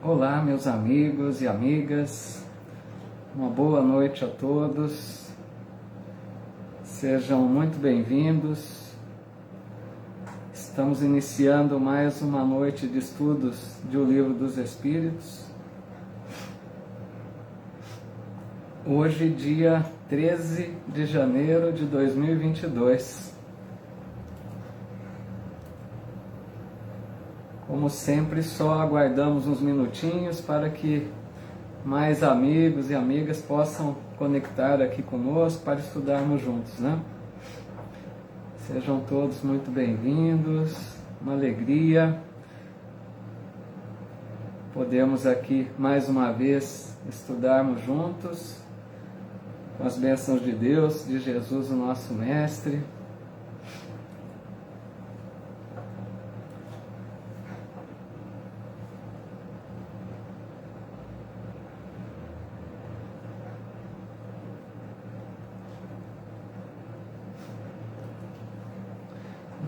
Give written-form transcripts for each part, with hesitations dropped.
Olá, meus amigos e amigas, uma boa noite a todos, sejam muito bem-vindos. Estamos iniciando mais uma noite de estudos do Livro dos Espíritos. Hoje, dia 13 de janeiro de 2022. Como sempre, só aguardamos uns minutinhos para que mais amigos e amigas possam conectar aqui conosco para estudarmos juntos, né? Sejam todos muito bem-vindos, uma alegria. Podemos aqui mais uma vez estudarmos juntos, com as bênçãos de Deus, de Jesus, o nosso Mestre.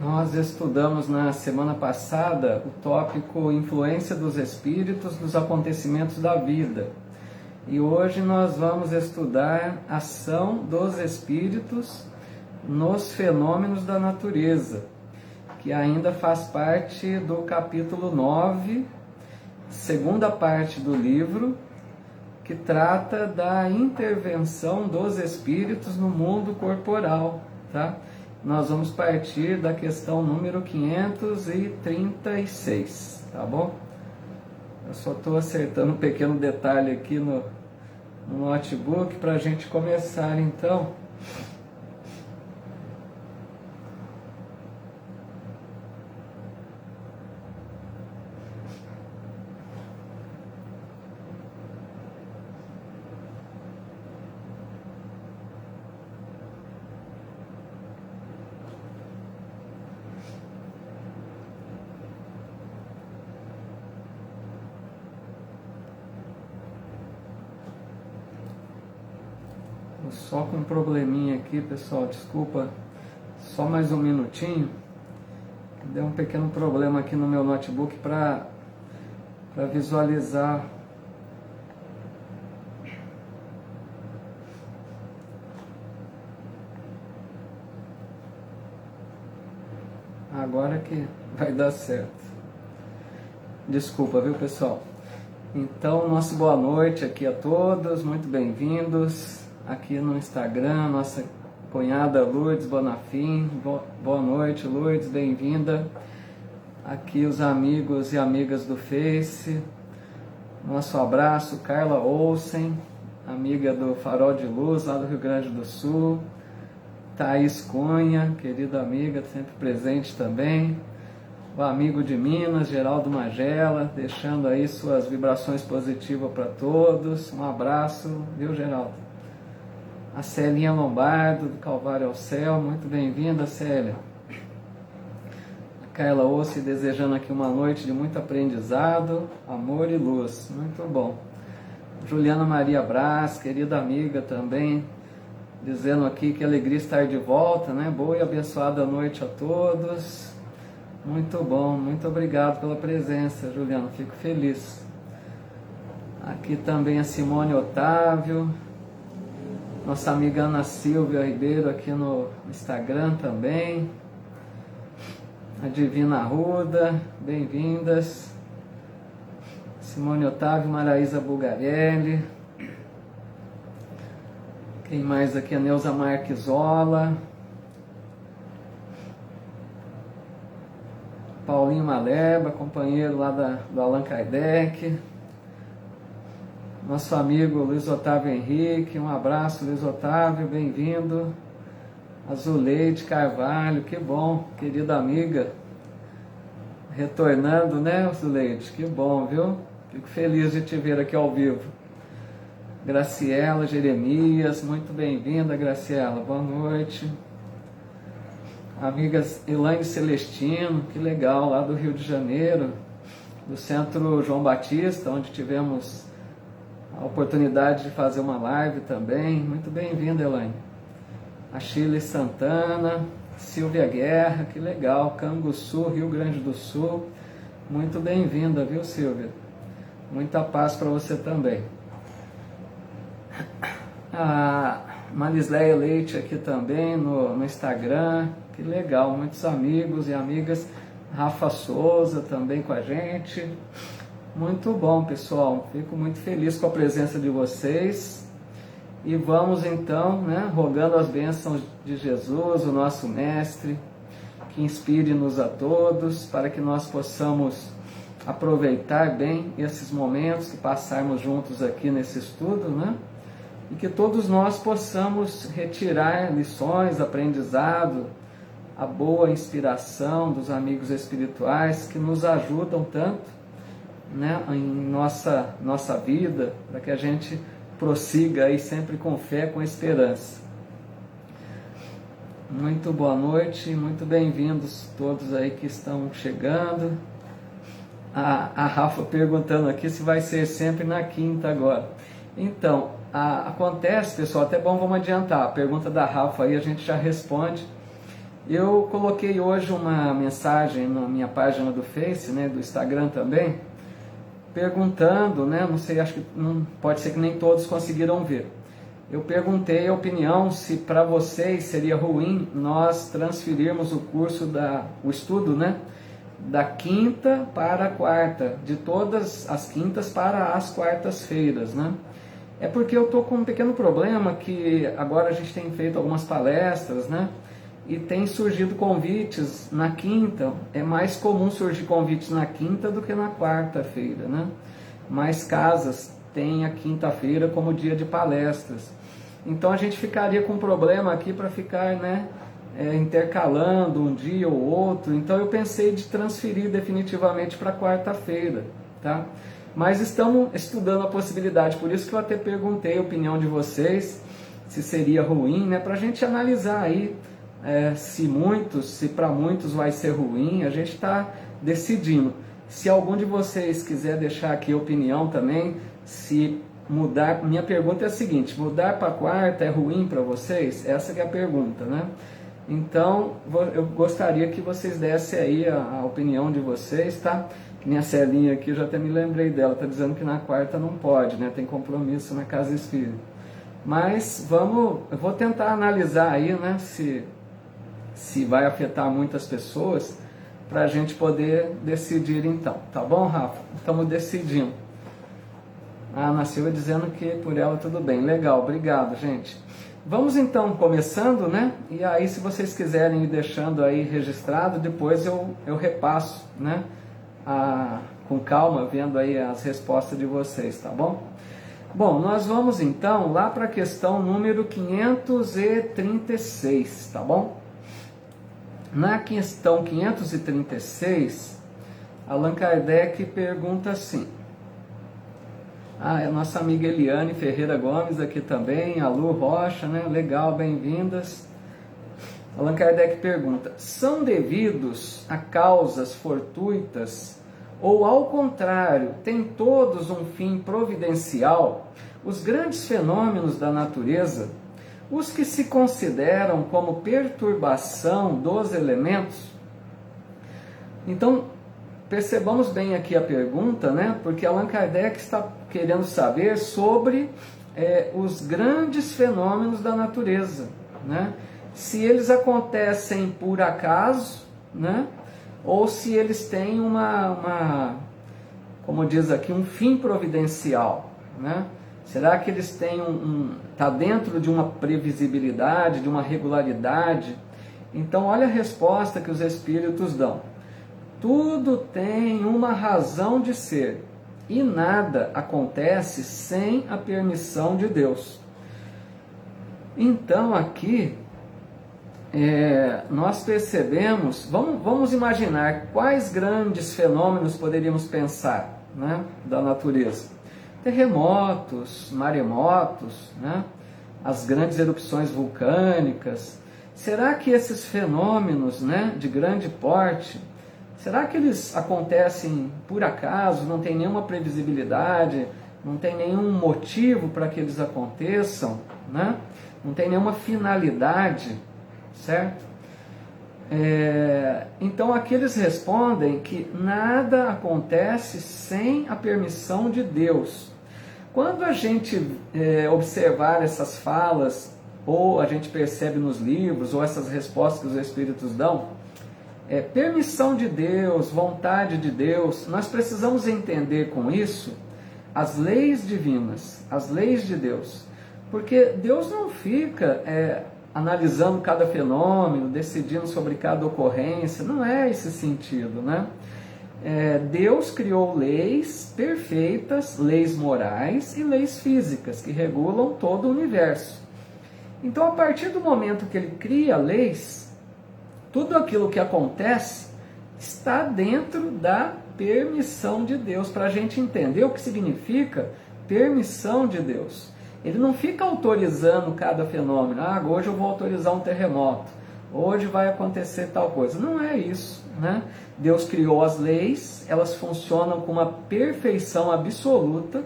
Nós estudamos na semana passada o tópico Influência dos Espíritos nos acontecimentos da vida. E hoje nós vamos estudar a ação dos Espíritos nos fenômenos da natureza, que ainda faz parte do capítulo 9, segunda parte do livro, que trata da intervenção dos Espíritos no mundo corporal, tá? Nós vamos partir da questão número 536, tá bom? Eu só estou acertando um pequeno detalhe aqui no notebook para a gente começar então. Só com um probleminha aqui, pessoal, desculpa, só mais um minutinho. Deu um pequeno problema aqui no meu notebook para visualizar. Agora que vai dar certo. Desculpa, viu, pessoal? Então, nossa boa noite aqui a todos, muito bem-vindos. Aqui no Instagram, nossa cunhada Lourdes Bonafim. Boa noite, Lourdes, bem-vinda. Aqui os amigos e amigas do Face. Nosso abraço, Carla Olsen, amiga do Farol de Luz, lá do Rio Grande do Sul. Thaís Cunha, querida amiga, sempre presente também. O amigo de Minas, Geraldo Magela, deixando aí suas vibrações positivas para todos. Um abraço, viu, Geraldo? A Celinha Lombardo, do Calvário ao Céu, muito bem-vinda, Célia. A Carla Ossi, desejando aqui uma noite de muito aprendizado, amor e luz, muito bom. Juliana Maria Braz, querida amiga também, dizendo aqui que alegria estar de volta, né? Boa e abençoada noite a todos. Muito bom, muito obrigado pela presença, Juliana, fico feliz. Aqui também a Simone Otávio. Nossa amiga Ana Silvia Ribeiro aqui no Instagram também. A Divina Arruda, bem-vindas. Simone Otávio, Maraísa Bulgarelli. Quem mais aqui? A Neuza Marquisola. Paulinho Maleba, companheiro lá do Allan Kardec. Nosso amigo Luiz Otávio Henrique, um abraço, Luiz Otávio, bem-vindo. Azuleide Carvalho, que bom, querida amiga. Retornando, né, Azuleide? Que bom, viu? Fico feliz de te ver aqui ao vivo. Graciela Jeremias, muito bem-vinda, Graciela, boa noite. Amigas Elaine Celestino, que legal, lá do Rio de Janeiro, do Centro João Batista, onde tivemos a oportunidade de fazer uma live também. Muito bem-vinda, Elaine. A Shirley Santana, Silvia Guerra, que legal, Canguçu, Rio Grande do Sul. Muito bem-vinda, viu, Silvia? Muita paz para você também. A Marisleia Leite aqui também no Instagram. Que legal, muitos amigos e amigas. Rafa Souza também com a gente. Muito bom, pessoal. Fico muito feliz com a presença de vocês. E vamos então, né, rogando as bênçãos de Jesus, o nosso Mestre, que inspire-nos a todos, para que nós possamos aproveitar bem esses momentos que passarmos juntos aqui nesse estudo, né? E que todos nós possamos retirar lições, aprendizado, a boa inspiração dos amigos espirituais que nos ajudam tanto, né, em nossa vida, para que a gente prossiga aí sempre com fé, com esperança. Muito boa noite, muito bem-vindos todos aí que estão chegando. A Rafa perguntando aqui se vai ser sempre na quinta agora. Então, acontece, pessoal, até bom, vamos adiantar, a pergunta da Rafa aí a gente já responde. Eu coloquei hoje uma mensagem na minha página do Face, né, do Instagram também, perguntando, né, não sei, acho que não, pode ser que nem todos conseguiram ver. Eu perguntei a opinião se para vocês seria ruim nós transferirmos o curso, o estudo, né, da quinta para a quarta, de todas as quintas para as quartas-feiras, né? É porque eu estou com um pequeno problema que agora a gente tem feito algumas palestras, né? E tem surgido convites na quinta. É mais comum surgir convites na quinta do que na quarta-feira, né? Mais casas têm a quinta-feira como dia de palestras. Então a gente ficaria com um problema aqui para ficar, né, intercalando um dia ou outro. Então eu pensei de transferir definitivamente para quarta-feira, tá? Mas estamos estudando a possibilidade, por isso que eu até perguntei a opinião de vocês, se seria ruim, né, para a gente analisar aí. Se para muitos vai ser ruim, a gente está decidindo. Se algum de vocês quiser deixar aqui a opinião também, se mudar, minha pergunta é a seguinte: mudar para quarta é ruim para vocês? Essa que é a pergunta, né? Então, eu gostaria que vocês dessem aí a opinião de vocês, tá? Minha Celinha aqui, eu já até me lembrei dela, está dizendo que na quarta não pode, né? Tem compromisso na casa espírita. Mas eu vou tentar analisar aí, né? Se vai afetar muitas pessoas, para a gente poder decidir então. Tá bom, Rafa? Estamos decidindo. A Ana Silva dizendo que por ela tudo bem. Legal, obrigado, gente. Vamos então começando, né? E aí, se vocês quiserem ir deixando aí registrado, depois eu repasso, né? Com calma, vendo aí as respostas de vocês, tá bom? Bom, nós vamos então lá para a questão número 536, tá bom? Na questão 536, Allan Kardec pergunta assim. A nossa amiga Eliane Ferreira Gomes aqui também, a Lu Rocha, né? Legal, bem-vindas. Allan Kardec pergunta: são devidos a causas fortuitas ou, ao contrário, têm todos um fim providencial os grandes fenômenos da natureza, os que se consideram como perturbação dos elementos? Então, percebamos bem aqui a pergunta, né? Porque Allan Kardec está querendo saber sobre os grandes fenômenos da natureza, né? Se eles acontecem por acaso, né? Ou se eles têm como diz aqui, um fim providencial, né? Será que eles têm está dentro de uma previsibilidade, de uma regularidade? Então, olha a resposta que os espíritos dão. Tudo tem uma razão de ser e nada acontece sem a permissão de Deus. Então, aqui, nós percebemos, vamos imaginar quais grandes fenômenos poderíamos pensar, né, da natureza. Terremotos, maremotos, né? As grandes erupções vulcânicas. Será que esses fenômenos, né, de grande porte, será que eles acontecem por acaso, não tem nenhuma previsibilidade, não tem nenhum motivo para que eles aconteçam, né? Não tem nenhuma finalidade, certo? Então aqui eles respondem que nada acontece sem a permissão de Deus. Quando a gente observar essas falas, ou a gente percebe nos livros, ou essas respostas que os Espíritos dão, permissão de Deus, vontade de Deus, nós precisamos entender com isso as leis divinas, as leis de Deus. Porque Deus não fica analisando cada fenômeno, decidindo sobre cada ocorrência, não é esse sentido, né? Deus criou leis perfeitas, leis morais e leis físicas, que regulam todo o universo. Então, a partir do momento que ele cria leis, tudo aquilo que acontece está dentro da permissão de Deus, para a gente entender o que significa permissão de Deus. Ele não fica autorizando cada fenômeno. Hoje eu vou autorizar um terremoto, hoje vai acontecer tal coisa. Não é isso, né? Deus criou as leis, elas funcionam com uma perfeição absoluta.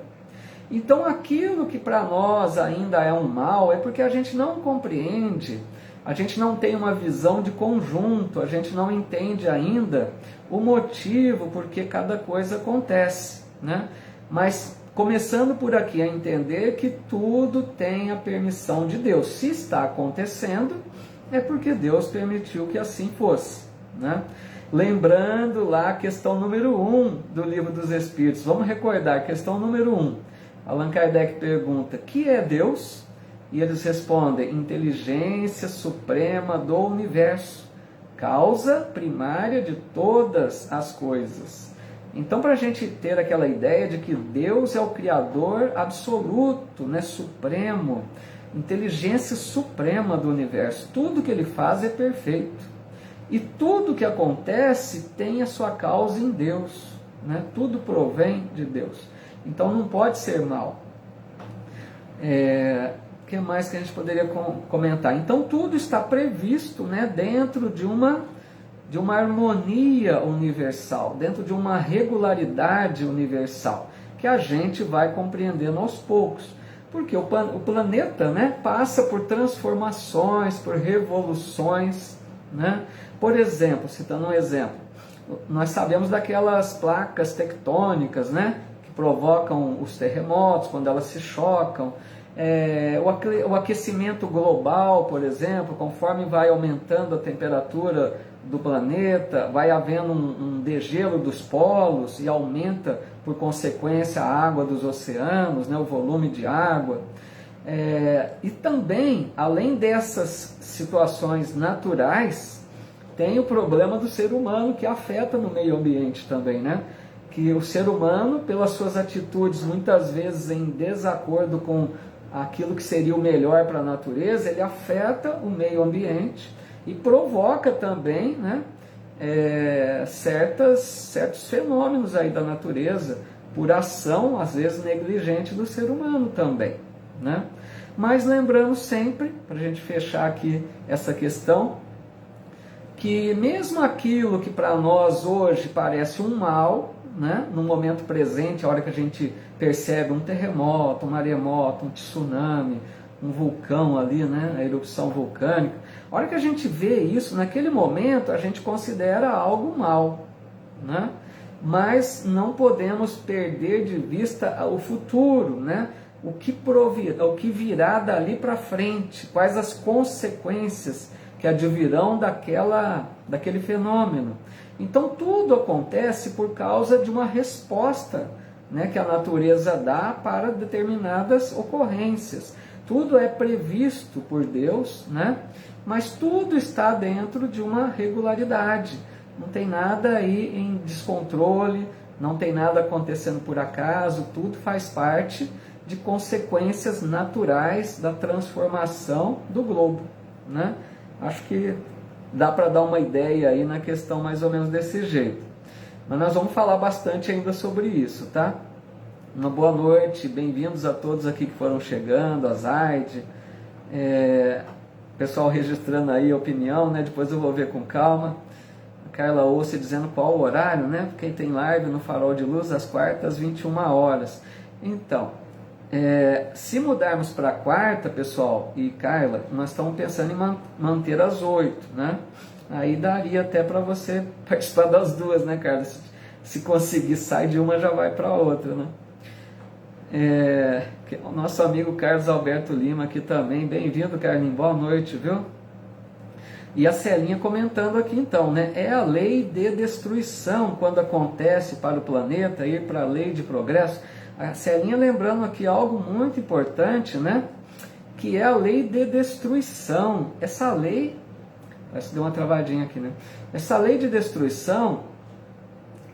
Então aquilo que para nós ainda é um mal, é porque a gente não compreende, a gente não tem uma visão de conjunto, a gente não entende ainda o motivo por que cada coisa acontece, né? Mas começando por aqui a entender que tudo tem a permissão de Deus. Se está acontecendo, é porque Deus permitiu que assim fosse, né? Lembrando lá a questão número 1 do Livro dos Espíritos. Vamos recordar, questão número 1. Allan Kardec pergunta: que é Deus? E eles respondem: inteligência suprema do universo, causa primária de todas as coisas. Então, para a gente ter aquela ideia de que Deus é o Criador absoluto, né, supremo, inteligência suprema do universo, tudo que ele faz é perfeito. E tudo que acontece tem a sua causa em Deus, né? Tudo provém de Deus. Então não pode ser mal. O que mais que a gente poderia comentar? Então tudo está previsto, né, dentro de uma harmonia universal, dentro de uma regularidade universal, que a gente vai compreendendo aos poucos. Porque o planeta, né, passa por transformações, por revoluções, né? Por exemplo, citando um exemplo, nós sabemos daquelas placas tectônicas, né, que provocam os terremotos quando elas se chocam. O aquecimento global, por exemplo, conforme vai aumentando a temperatura do planeta, vai havendo um degelo dos polos e aumenta, por consequência, a água dos oceanos, né, o volume de água. E também, além dessas situações naturais, tem o problema do ser humano, que afeta no meio ambiente também, né? Que o ser humano, pelas suas atitudes, muitas vezes em desacordo com aquilo que seria o melhor para a natureza, ele afeta o meio ambiente e provoca também, né, certos fenômenos aí da natureza, por ação, às vezes, negligente do ser humano também, né? Mas lembrando sempre, para a gente fechar aqui essa questão, que mesmo aquilo que para nós hoje parece um mal, né, no momento presente, a hora que a gente percebe um terremoto, um maremoto, um tsunami, um vulcão ali, né, a erupção vulcânica, a hora que a gente vê isso, naquele momento a gente considera algo mal, né? Mas não podemos perder de vista o futuro, né? O que virá dali para frente, quais as consequências que advirão daquele fenômeno. Então tudo acontece por causa de uma resposta, né, que a natureza dá para determinadas ocorrências. Tudo é previsto por Deus, né? Mas tudo está dentro de uma regularidade. Não tem nada aí em descontrole, não tem nada acontecendo por acaso, tudo faz parte de consequências naturais da transformação do globo, né? Acho que dá para dar uma ideia aí na questão mais ou menos desse jeito. Mas nós vamos falar bastante ainda sobre isso, tá? Uma boa noite, bem-vindos a todos aqui que foram chegando, a Zaide, pessoal registrando aí a opinião, né? Depois eu vou ver com calma. A Carla Ouça dizendo qual o horário, né? Quem tem live no Farol de Luz, às quartas, 21 horas. Então, se mudarmos para quarta, pessoal, e Carla, nós estamos pensando em manter às 8, né? Aí daria até para você participar das duas, né, Carlos? Se conseguir, sai de uma, já vai para outra, né? O nosso amigo Carlos Alberto Lima aqui também. Bem-vindo, Carlinhos. Boa noite, viu? E a Celinha comentando aqui então, né? É a lei de destruição quando acontece para o planeta ir para a lei de progresso. A Celinha lembrando aqui algo muito importante, né? Que é a lei de destruição. Essa lei, parece que deu uma travadinha aqui, né? Essa lei de destruição,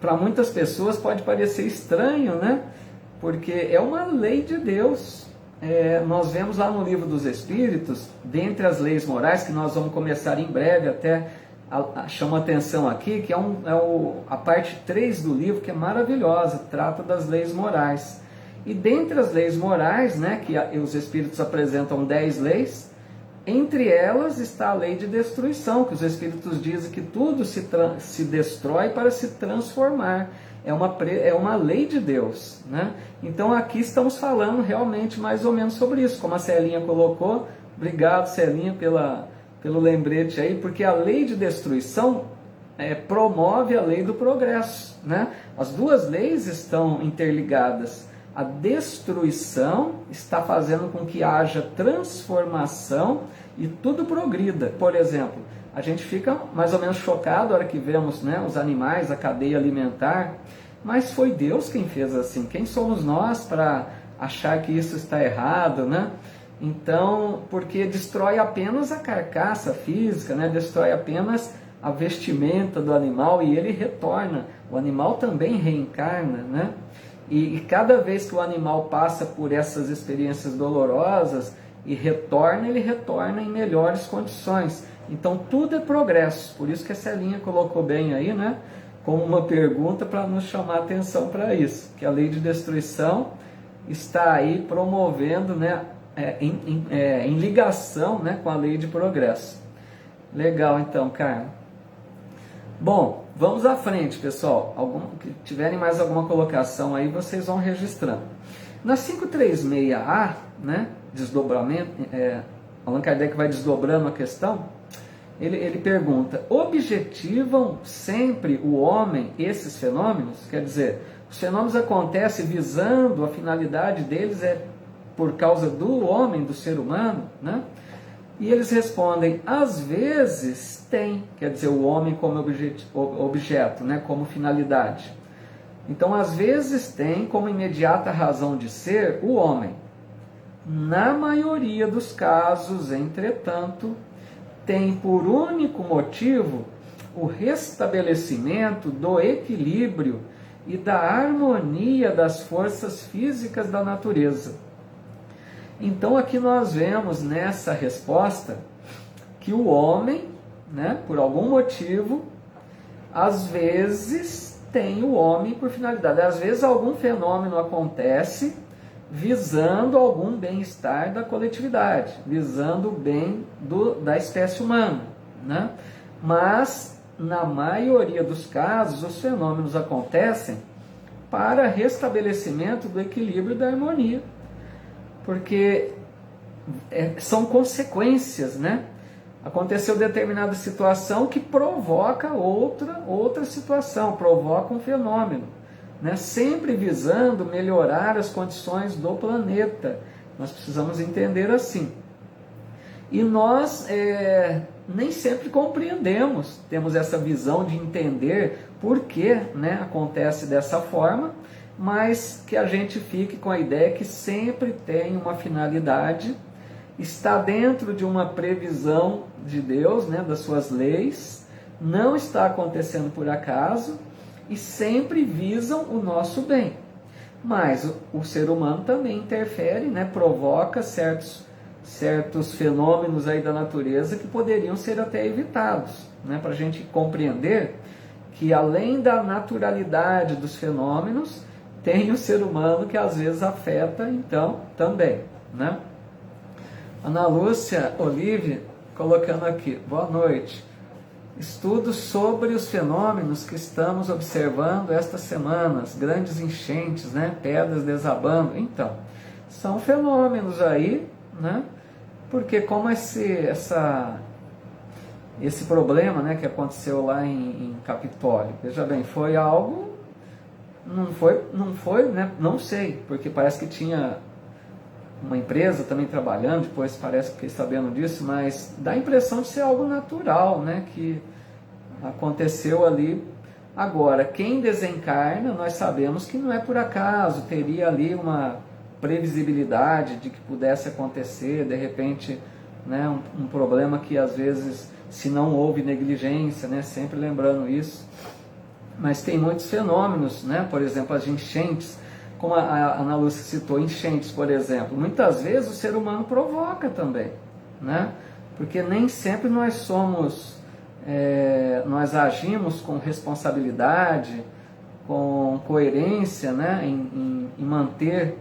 para muitas pessoas pode parecer estranho, né? Porque é uma lei de Deus. Nós vemos lá no Livro dos Espíritos, dentre as leis morais, que nós vamos começar em breve, até chama atenção aqui, que a parte 3 do livro, que é maravilhosa, trata das leis morais. E dentre as leis morais, né, que os Espíritos apresentam 10 leis, entre elas está a lei de destruição, que os Espíritos dizem que tudo se destrói para se transformar. É uma lei de Deus, né? Então aqui estamos falando realmente mais ou menos sobre isso, como a Celinha colocou. Obrigado, Celinha, pelo lembrete aí, porque a lei de destruição promove a lei do progresso, né? As duas leis estão interligadas. A destruição está fazendo com que haja transformação e tudo progrida. Por exemplo, a gente fica mais ou menos chocado na hora que vemos, né, os animais, a cadeia alimentar, mas foi Deus quem fez assim. Quem somos nós para achar que isso está errado, né? Então, porque destrói apenas a carcaça física, né? Destrói apenas a vestimenta do animal e ele retorna. O animal também reencarna, né? E cada vez que o animal passa por essas experiências dolorosas e retorna, ele retorna em melhores condições. Então tudo é progresso. Por isso que a Celinha colocou bem aí, né, como uma pergunta para nos chamar a atenção para isso, que a lei de destruição está aí promovendo, né, em ligação, né, com a lei de progresso. Legal então, Carlos. Bom, vamos à frente, pessoal. Que tiverem mais alguma colocação aí, vocês vão registrando. Na 536A, né, desdobramento, Allan Kardec vai desdobrando a questão. Ele pergunta: objetivam sempre o homem esses fenômenos? Quer dizer, os fenômenos acontecem visando a finalidade deles por causa do homem, do ser humano, né? E eles respondem: às vezes tem, quer dizer, o homem como objeto, né, como finalidade. Então, às vezes tem como imediata razão de ser o homem. Na maioria dos casos, entretanto, tem por único motivo o restabelecimento do equilíbrio e da harmonia das forças físicas da natureza. Então aqui nós vemos nessa resposta que o homem, né, por algum motivo, às vezes tem o homem por finalidade. Às vezes algum fenômeno acontece visando algum bem-estar da coletividade, visando o bem da espécie humana, né? Mas, na maioria dos casos, os fenômenos acontecem para restabelecimento do equilíbrio e da harmonia, porque são consequências, né? Aconteceu determinada situação que provoca outra situação, provoca um fenômeno, né? Sempre visando melhorar as condições do planeta. Nós precisamos entender assim. E nós nem sempre compreendemos, temos essa visão de entender por que, né, acontece dessa forma, mas que a gente fique com a ideia que sempre tem uma finalidade, está dentro de uma previsão de Deus, né, das suas leis, não está acontecendo por acaso, e sempre visam o nosso bem. Mas o ser humano também interfere, né, provoca certos fenômenos aí da natureza que poderiam ser até evitados, né, para a gente compreender que além da naturalidade dos fenômenos, tem o ser humano que às vezes afeta, então, também, né? Ana Lúcia Olívia colocando aqui: boa noite. Estudos sobre os fenômenos que estamos observando estas semanas, grandes enchentes, né? Pedras desabando. Então, são fenômenos aí, né? Porque como esse problema, né, que aconteceu lá em Capitólio. Veja bem, foi algo, não foi, né, não sei, porque parece que tinha uma empresa também trabalhando, depois parece que fiquei sabendo disso, mas dá a impressão de ser algo natural, né, que aconteceu ali. Agora, quem desencarna, nós sabemos que não é por acaso, teria ali uma previsibilidade de que pudesse acontecer, de repente, né, um problema que às vezes, se não houve negligência, né, sempre lembrando isso, mas tem muitos fenômenos, né, por exemplo, as enchentes, como a Ana Lúcia citou, enchentes, por exemplo, muitas vezes o ser humano provoca também, né, porque nem sempre nós somos... nós agimos com responsabilidade, com coerência, né, em manter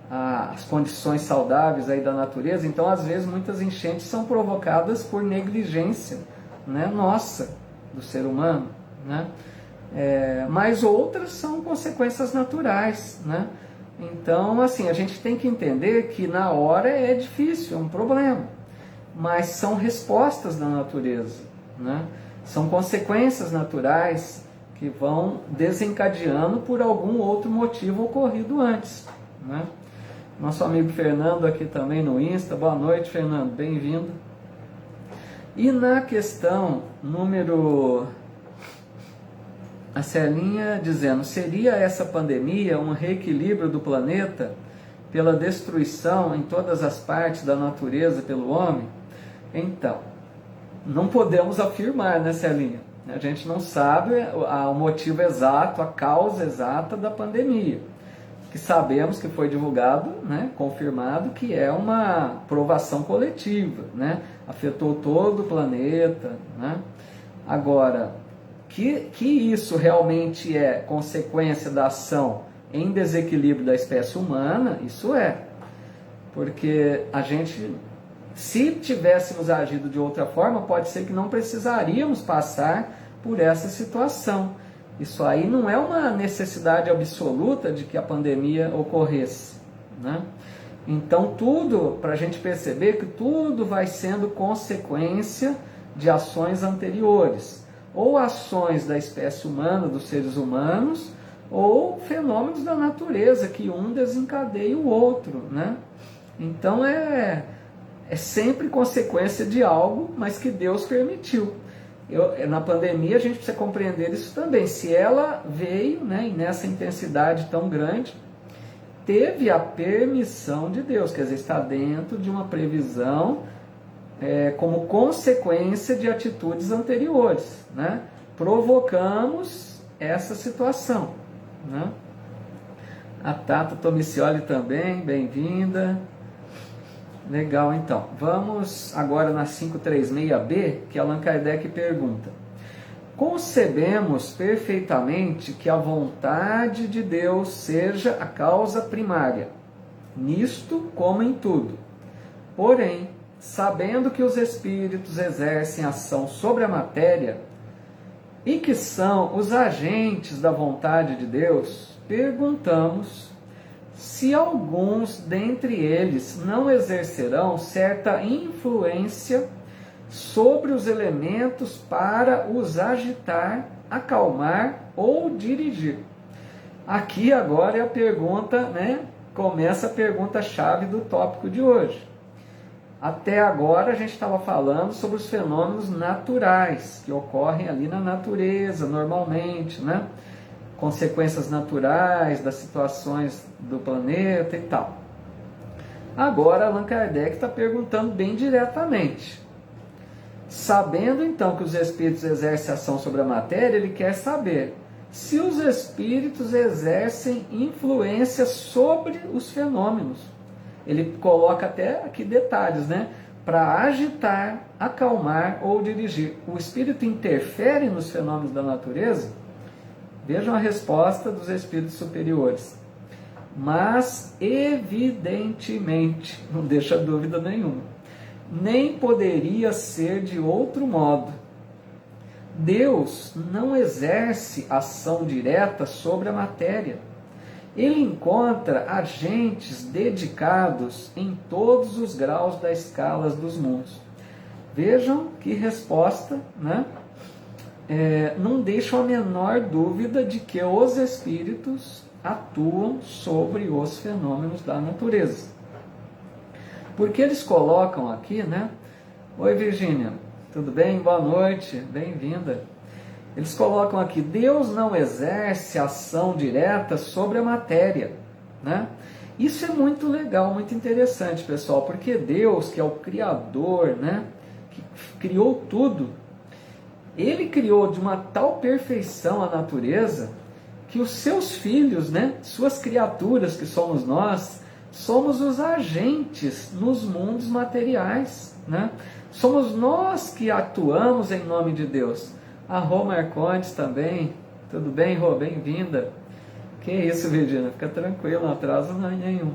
as condições saudáveis aí da natureza. Então, às vezes, muitas enchentes são provocadas por negligência, né, nossa, do ser humano, né? Mas outras são consequências naturais, né? Então, assim, a gente tem que entender que na hora é difícil, é um problema, mas são respostas da natureza, né? São consequências naturais que vão desencadeando por algum outro motivo ocorrido antes, né? Nosso amigo Fernando aqui também no Insta. Boa noite, Fernando, bem-vindo. E na questão número... a Celinha dizendo, seria essa pandemia um reequilíbrio do planeta pela destruição em todas as partes da natureza pelo homem? Então, não podemos afirmar, né, Celinha? A gente não sabe o motivo exato, a causa exata da pandemia. Que sabemos que foi divulgado, né, confirmado, que é uma provação coletiva, né? Afetou todo o planeta, né? Agora, que isso realmente é consequência da ação em desequilíbrio da espécie humana, isso é. Porque a gente... se tivéssemos agido de outra forma, pode ser que não precisaríamos passar por essa situação. Isso aí não é uma necessidade absoluta de que a pandemia ocorresse, né? Então, tudo, para a gente perceber que tudo vai sendo consequência de ações anteriores, ou ações da espécie humana, dos seres humanos, ou fenômenos da natureza, que um desencadeia o outro, né? Então, é sempre consequência de algo, mas que Deus permitiu. Na pandemia a gente precisa compreender isso também. Se ela veio, né, nessa intensidade tão grande, teve a permissão de Deus, quer dizer, está dentro de uma previsão como consequência de atitudes anteriores, né? Provocamos essa situação, né? A Tata Tomicioli também, bem-vinda. Legal, então. Vamos agora na 536B, que Allan Kardec pergunta. Concebemos perfeitamente que a vontade de Deus seja a causa primária, nisto como em tudo. Porém, sabendo que os espíritos exercem ação sobre a matéria e que são os agentes da vontade de Deus, perguntamos se alguns dentre eles não exercerão certa influência sobre os elementos para os agitar, acalmar ou dirigir. Aqui agora é a pergunta, né? Começa a pergunta-chave do tópico de hoje. Até agora a gente estava falando sobre os fenômenos naturais que ocorrem ali na natureza, normalmente, né? Consequências naturais das situações do planeta e tal. Agora Allan Kardec está perguntando bem diretamente. Sabendo então que os espíritos exercem ação sobre a matéria, ele quer saber se os espíritos exercem influência sobre os fenômenos. Ele coloca até aqui detalhes, né? Para agitar, acalmar ou dirigir. O espírito interfere nos fenômenos da natureza? Vejam a resposta dos espíritos superiores. Mas, evidentemente, não deixa dúvida nenhuma, nem poderia ser de outro modo. Deus não exerce ação direta sobre a matéria. Ele encontra agentes dedicados em todos os graus das escalas dos mundos. Vejam que resposta, né? Não deixam a menor dúvida de que os espíritos atuam sobre os fenômenos da natureza. Porque eles colocam aqui, né? Oi, Virgínia, tudo bem? Boa noite, bem-vinda. Eles colocam aqui, Deus não exerce ação direta sobre a matéria, né? Isso é muito legal, muito interessante, pessoal, porque Deus, que é o Criador, né? Que criou tudo, Ele criou de uma tal perfeição a natureza que os seus filhos, né? Suas criaturas, que somos nós, somos os agentes nos mundos materiais, né? Somos nós que atuamos em nome de Deus. A Rô Marcondes também. Tudo bem, Rô? Bem-vinda. Que isso, Virginia? Fica tranquilo, não atraso nenhum.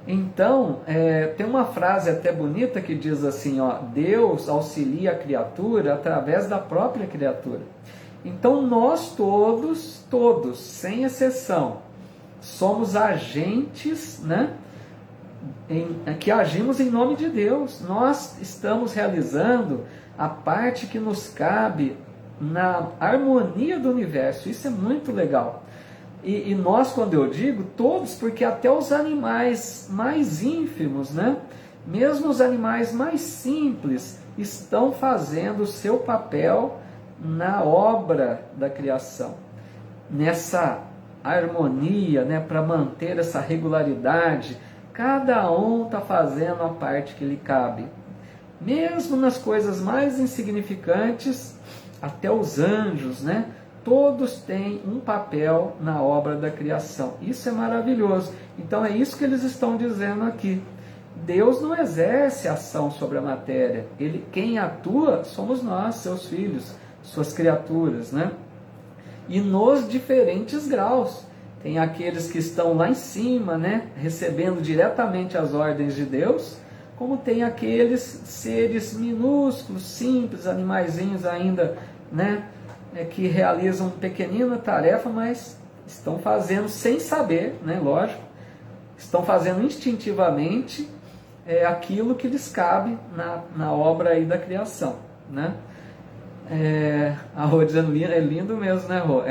Então, tem uma frase até bonita que diz assim, ó, Deus auxilia a criatura através da própria criatura. Então, nós todos, sem exceção, somos agentes, né? Que agimos em nome de Deus. Nós estamos realizando a parte que nos cabe na harmonia do universo. Isso é muito legal. E nós, quando eu digo todos, porque até os animais mais ínfimos, né? Mesmo os animais mais simples estão fazendo o seu papel na obra da criação, nessa harmonia, né? Para manter essa regularidade. Cada um está fazendo a parte que lhe cabe. Mesmo nas coisas mais insignificantes, até os anjos, né? Todos têm um papel na obra da criação. Isso é maravilhoso. Então é isso que eles estão dizendo aqui. Deus não exerce ação sobre a matéria. Quem atua somos nós, seus filhos, suas criaturas, né? E nos diferentes graus. Tem aqueles que estão lá em cima, né, recebendo diretamente as ordens de Deus, como tem aqueles seres minúsculos, simples, animaizinhos ainda, né, que realizam pequenina tarefa, mas estão fazendo sem saber, né, lógico, estão fazendo instintivamente aquilo que lhes cabe na obra aí da criação, né. A Rô dizendo, é lindo mesmo, né, Rô?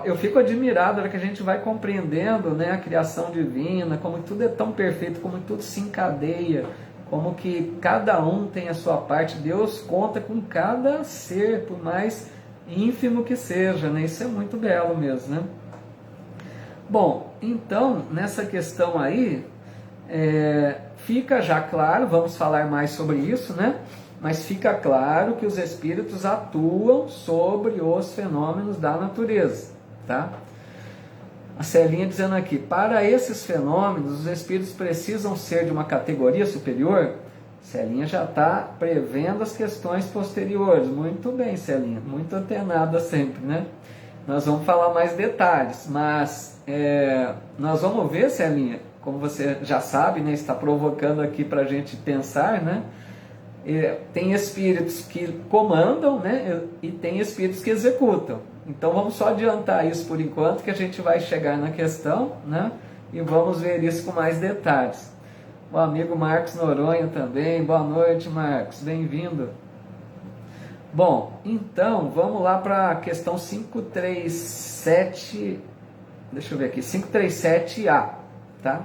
Eu fico admirado na hora que a gente vai compreendendo, né, a criação divina, como tudo é tão perfeito, como tudo se encadeia, como que cada um tem a sua parte. Deus conta com cada ser, por mais ínfimo que seja, né? Isso é muito belo mesmo, né? Bom, então, nessa questão aí, fica já claro, vamos falar mais sobre isso, né? Mas fica claro que os espíritos atuam sobre os fenômenos da natureza, tá? A Celinha dizendo aqui, para esses fenômenos, os espíritos precisam ser de uma categoria superior? Celinha já está prevendo as questões posteriores. Muito bem, Celinha, muito antenada sempre, né? Nós vamos falar mais detalhes, mas nós vamos ver, Celinha, como você já sabe, né? Está provocando aqui para a gente pensar, né? Tem espíritos que comandam, né? E tem espíritos que executam. Então vamos só adiantar isso por enquanto, que a gente vai chegar na questão, né? E vamos ver isso com mais detalhes. O amigo Marcos Noronha também, boa noite, Marcos, bem-vindo. Bom, então vamos lá para a questão 537, deixa eu ver aqui, 537A, tá?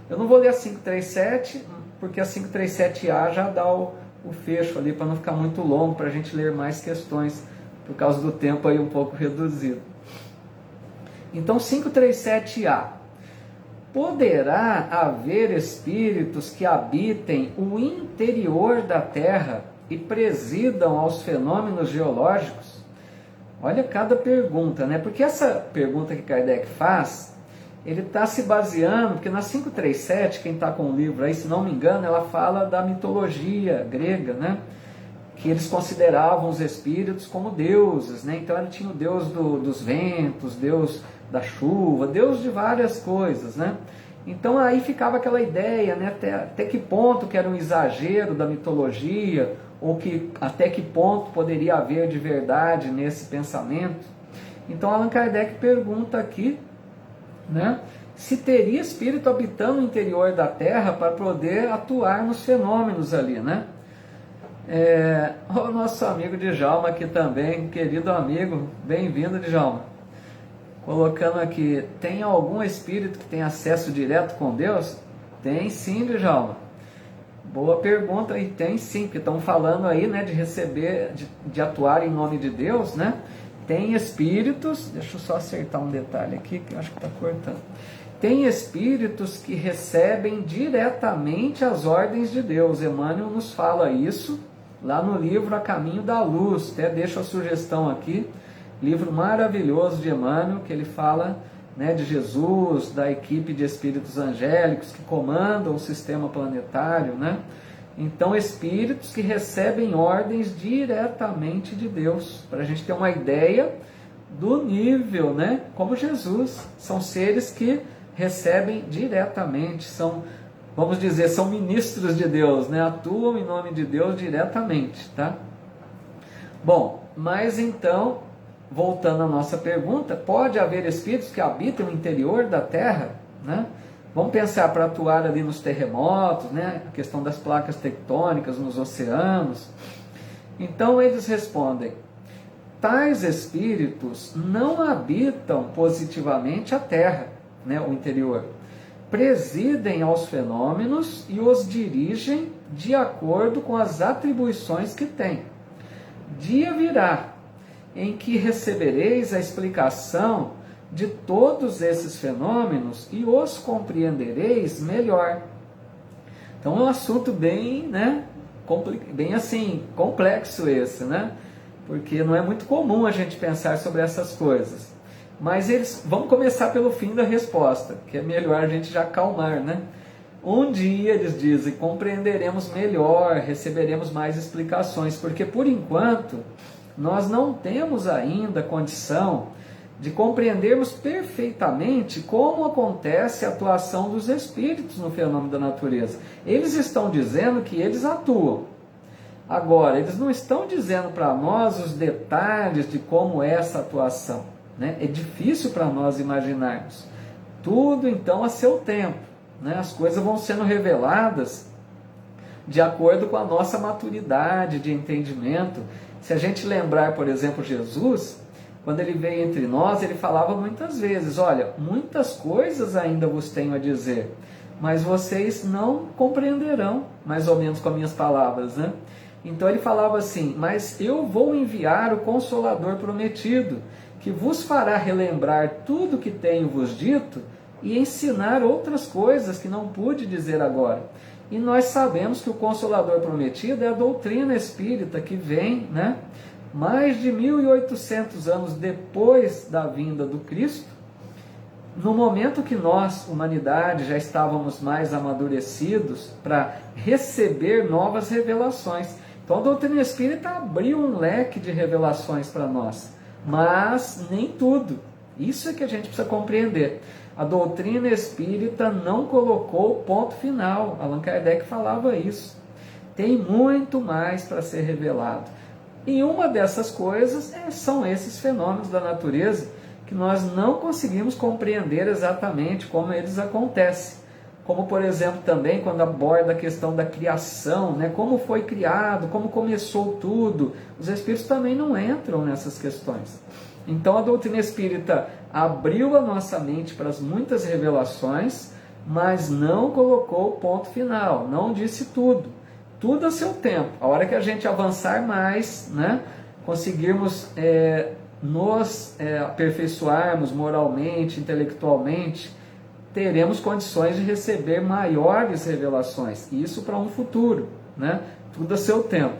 Eu não vou ler a 537, porque a 537A já dá o fecho ali, para não ficar muito longo, para a gente ler mais questões, por causa do tempo aí um pouco reduzido. Então, 537A. Poderá haver espíritos que habitem o interior da Terra e presidam aos fenômenos geológicos? Olha cada pergunta, né? Porque essa pergunta que Kardec faz, ele está se baseando, porque na 537, quem está com o livro aí, se não me engano, ela fala da mitologia grega, né? Que eles consideravam os espíritos como deuses, né? Então ele tinha o deus dos ventos, deus da chuva, deus de várias coisas, né? Então aí ficava aquela ideia, né? Até que ponto que era um exagero da mitologia, ou até que ponto poderia haver de verdade nesse pensamento. Então Allan Kardec pergunta aqui, né, se teria espírito habitando o interior da Terra para poder atuar nos fenômenos ali, né? O nosso amigo Djalma aqui também, querido amigo, bem-vindo, Djalma. Colocando aqui, tem algum espírito que tem acesso direto com Deus? Tem sim, Djalma. Boa pergunta, e tem sim, que estão falando aí, né, de receber, de atuar em nome de Deus, né? Tem espíritos, deixa eu só acertar um detalhe aqui, que eu acho que está cortando. Tem espíritos que recebem diretamente as ordens de Deus. Emmanuel nos fala isso lá no livro A Caminho da Luz. Até deixo a sugestão aqui, livro maravilhoso de Emmanuel, que ele fala, né, de Jesus, da equipe de espíritos angélicos que comandam o sistema planetário, né? Então, espíritos que recebem ordens diretamente de Deus, para a gente ter uma ideia do nível, né? Como Jesus, são seres que recebem diretamente, são, vamos dizer, são ministros de Deus, né? Atuam em nome de Deus diretamente, tá? Bom, mas então, voltando à nossa pergunta, pode haver espíritos que habitam o interior da Terra, né? Vamos pensar para atuar ali nos terremotos, né? A questão das placas tectônicas nos oceanos. Então eles respondem: tais espíritos não habitam positivamente a Terra, né? O interior. Presidem aos fenômenos e os dirigem de acordo com as atribuições que têm. Dia virá em que recebereis a explicação de todos esses fenômenos e os compreendereis melhor. Então é um assunto bem, né, bem assim, complexo esse, né? Porque não é muito comum a gente pensar sobre essas coisas. Mas vamos começar pelo fim da resposta, que é melhor a gente já acalmar, né? Um dia, eles dizem, compreenderemos melhor, receberemos mais explicações, porque por enquanto nós não temos ainda condição de compreendermos perfeitamente como acontece a atuação dos espíritos no fenômeno da natureza. Eles estão dizendo que eles atuam. Agora, eles não estão dizendo para nós os detalhes de como é essa atuação, né? É difícil para nós imaginarmos. Tudo, então, a seu tempo, né? As coisas vão sendo reveladas de acordo com a nossa maturidade de entendimento. Se a gente lembrar, por exemplo, Jesus, quando ele veio entre nós, ele falava muitas vezes: olha, muitas coisas ainda vos tenho a dizer, mas vocês não compreenderão, mais ou menos com as minhas palavras, né? Então ele falava assim: mas eu vou enviar o Consolador prometido, que vos fará relembrar tudo que tenho vos dito e ensinar outras coisas que não pude dizer agora. E nós sabemos que o Consolador prometido é a doutrina espírita que vem, né, mais de 1800 anos depois da vinda do Cristo, no momento que nós, humanidade, já estávamos mais amadurecidos para receber novas revelações. Então a doutrina espírita abriu um leque de revelações para nós, mas nem tudo. Isso é que a gente precisa compreender. A doutrina espírita não colocou ponto final. Allan Kardec falava isso. Tem muito mais para ser revelado. E uma dessas coisas são esses fenômenos da natureza que nós não conseguimos compreender exatamente como eles acontecem. Como, por exemplo, também quando aborda a questão da criação, né? Como foi criado, como começou tudo. Os espíritos também não entram nessas questões. Então a doutrina espírita abriu a nossa mente para as muitas revelações, mas não colocou ponto final, não disse tudo. Tudo a seu tempo. A hora que a gente avançar mais, né, conseguirmos nos aperfeiçoarmos moralmente, intelectualmente, teremos condições de receber maiores revelações. Isso para um futuro, né? Tudo a seu tempo.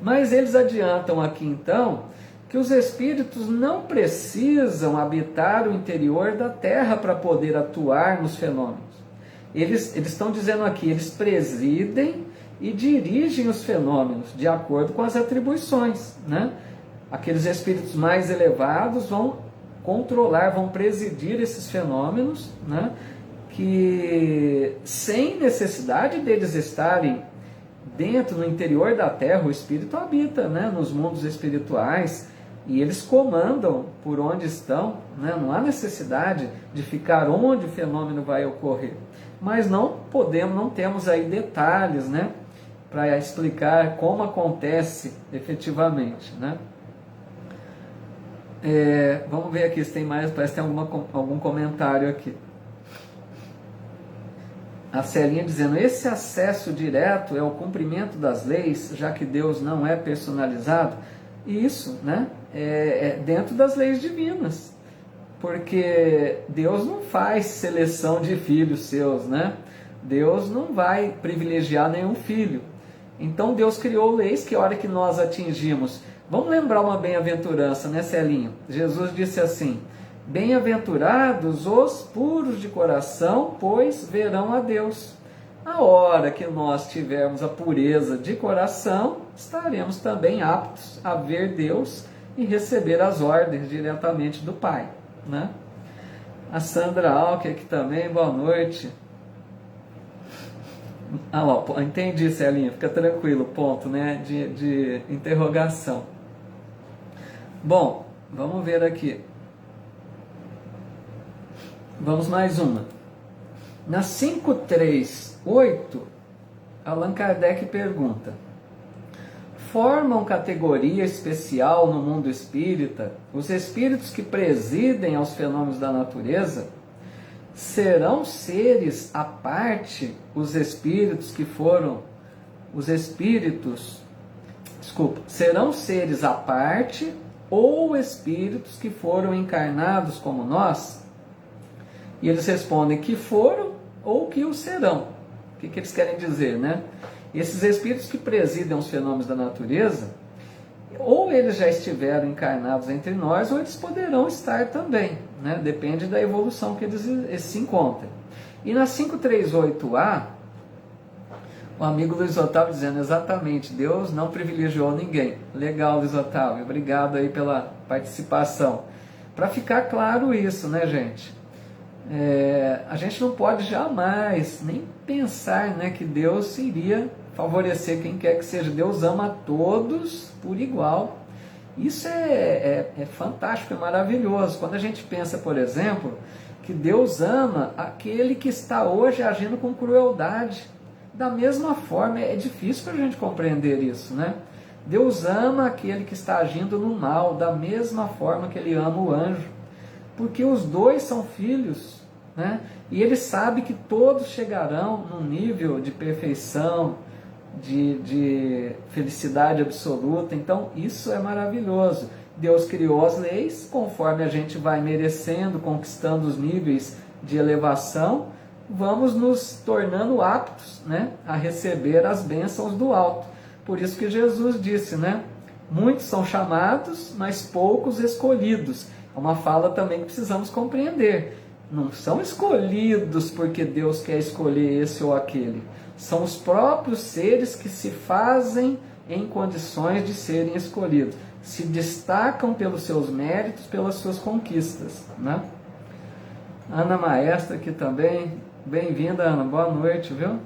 Mas eles adiantam aqui então que os espíritos não precisam habitar o interior da Terra para poder atuar nos fenômenos. Eles estão dizendo aqui, eles presidem e dirigem os fenômenos de acordo com as atribuições, né? Aqueles espíritos mais elevados vão controlar, vão presidir esses fenômenos, né? Que sem necessidade deles estarem dentro, no interior da Terra, o espírito habita, né? Nos mundos espirituais, e eles comandam por onde estão, né? Não há necessidade de ficar onde o fenômeno vai ocorrer. Mas não temos aí detalhes, né, para explicar como acontece efetivamente, né? Vamos ver aqui se tem mais, parece que tem algum comentário aqui. A Celinha dizendo, esse acesso direto é o cumprimento das leis, já que Deus não é personalizado. Isso, né? É dentro das leis divinas, porque Deus não faz seleção de filhos seus, né? Deus não vai privilegiar nenhum filho. Então Deus criou leis que a hora que nós atingimos, vamos lembrar uma bem-aventurança, né, Celinho? Jesus disse assim, bem-aventurados os puros de coração, pois verão a Deus. A hora que nós tivermos a pureza de coração, estaremos também aptos a ver Deus e receber as ordens diretamente do Pai, né? A Sandra Alck aqui também, boa noite. Ah lá, entendi, Celinha, fica tranquilo, ponto, né, de interrogação. Bom, vamos ver aqui. Vamos mais uma. Na 538, Allan Kardec pergunta, formam categoria especial no mundo espírita os espíritos que presidem aos fenômenos da natureza? Serão seres à parte os espíritos que foram, serão seres à parte ou espíritos que foram encarnados como nós? E eles respondem que foram ou que o serão. O que eles querem dizer, né? Esses espíritos que presidem os fenômenos da natureza, ou eles já estiveram encarnados entre nós, ou eles poderão estar também, né? Depende da evolução que eles se encontrem. E na 538A, o amigo Luiz Otávio dizendo exatamente, Deus não privilegiou ninguém. Legal, Luiz Otávio, obrigado aí pela participação. Para ficar claro isso, né, gente? A gente não pode jamais nem pensar, né, que Deus iria favorecer quem quer que seja. Deus ama a todos por igual. Isso é fantástico, é maravilhoso. Quando a gente pensa, por exemplo, que Deus ama aquele que está hoje agindo com crueldade. Da mesma forma, é difícil para a gente compreender isso, né? Deus ama aquele que está agindo no mal, da mesma forma que Ele ama o anjo. Porque os dois são filhos, né? E Ele sabe que todos chegarão num nível de perfeição, de felicidade absoluta. Então isso é maravilhoso. Deus criou as leis, conforme a gente vai merecendo, conquistando os níveis de elevação, vamos nos tornando aptos, né, a receber as bênçãos do alto. Por isso que Jesus disse, né, muitos são chamados, mas poucos escolhidos. É uma fala também que precisamos compreender. Não são escolhidos porque Deus quer escolher esse ou aquele. São os próprios seres que se fazem em condições de serem escolhidos. Se destacam pelos seus méritos, pelas suas conquistas, né? Ana Maestra aqui também. Bem-vinda, Ana. Boa noite, viu?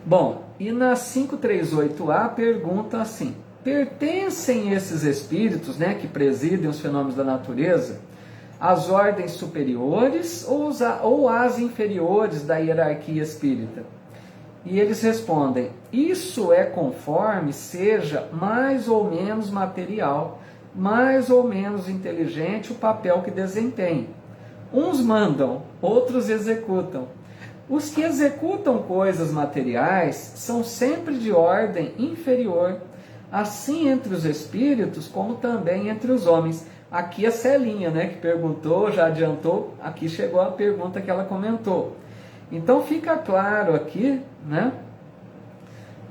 Bom, e na 538A pergunta assim, pertencem esses espíritos, né, que presidem os fenômenos da natureza às ordens superiores ou às inferiores da hierarquia espírita? E eles respondem, isso é conforme seja mais ou menos material, mais ou menos inteligente o papel que desempenhe. Uns mandam, outros executam. Os que executam coisas materiais são sempre de ordem inferior, assim entre os espíritos como também entre os homens. Aqui a Celinha, né, que perguntou, já adiantou, aqui chegou a pergunta que ela comentou. Então fica claro aqui, né,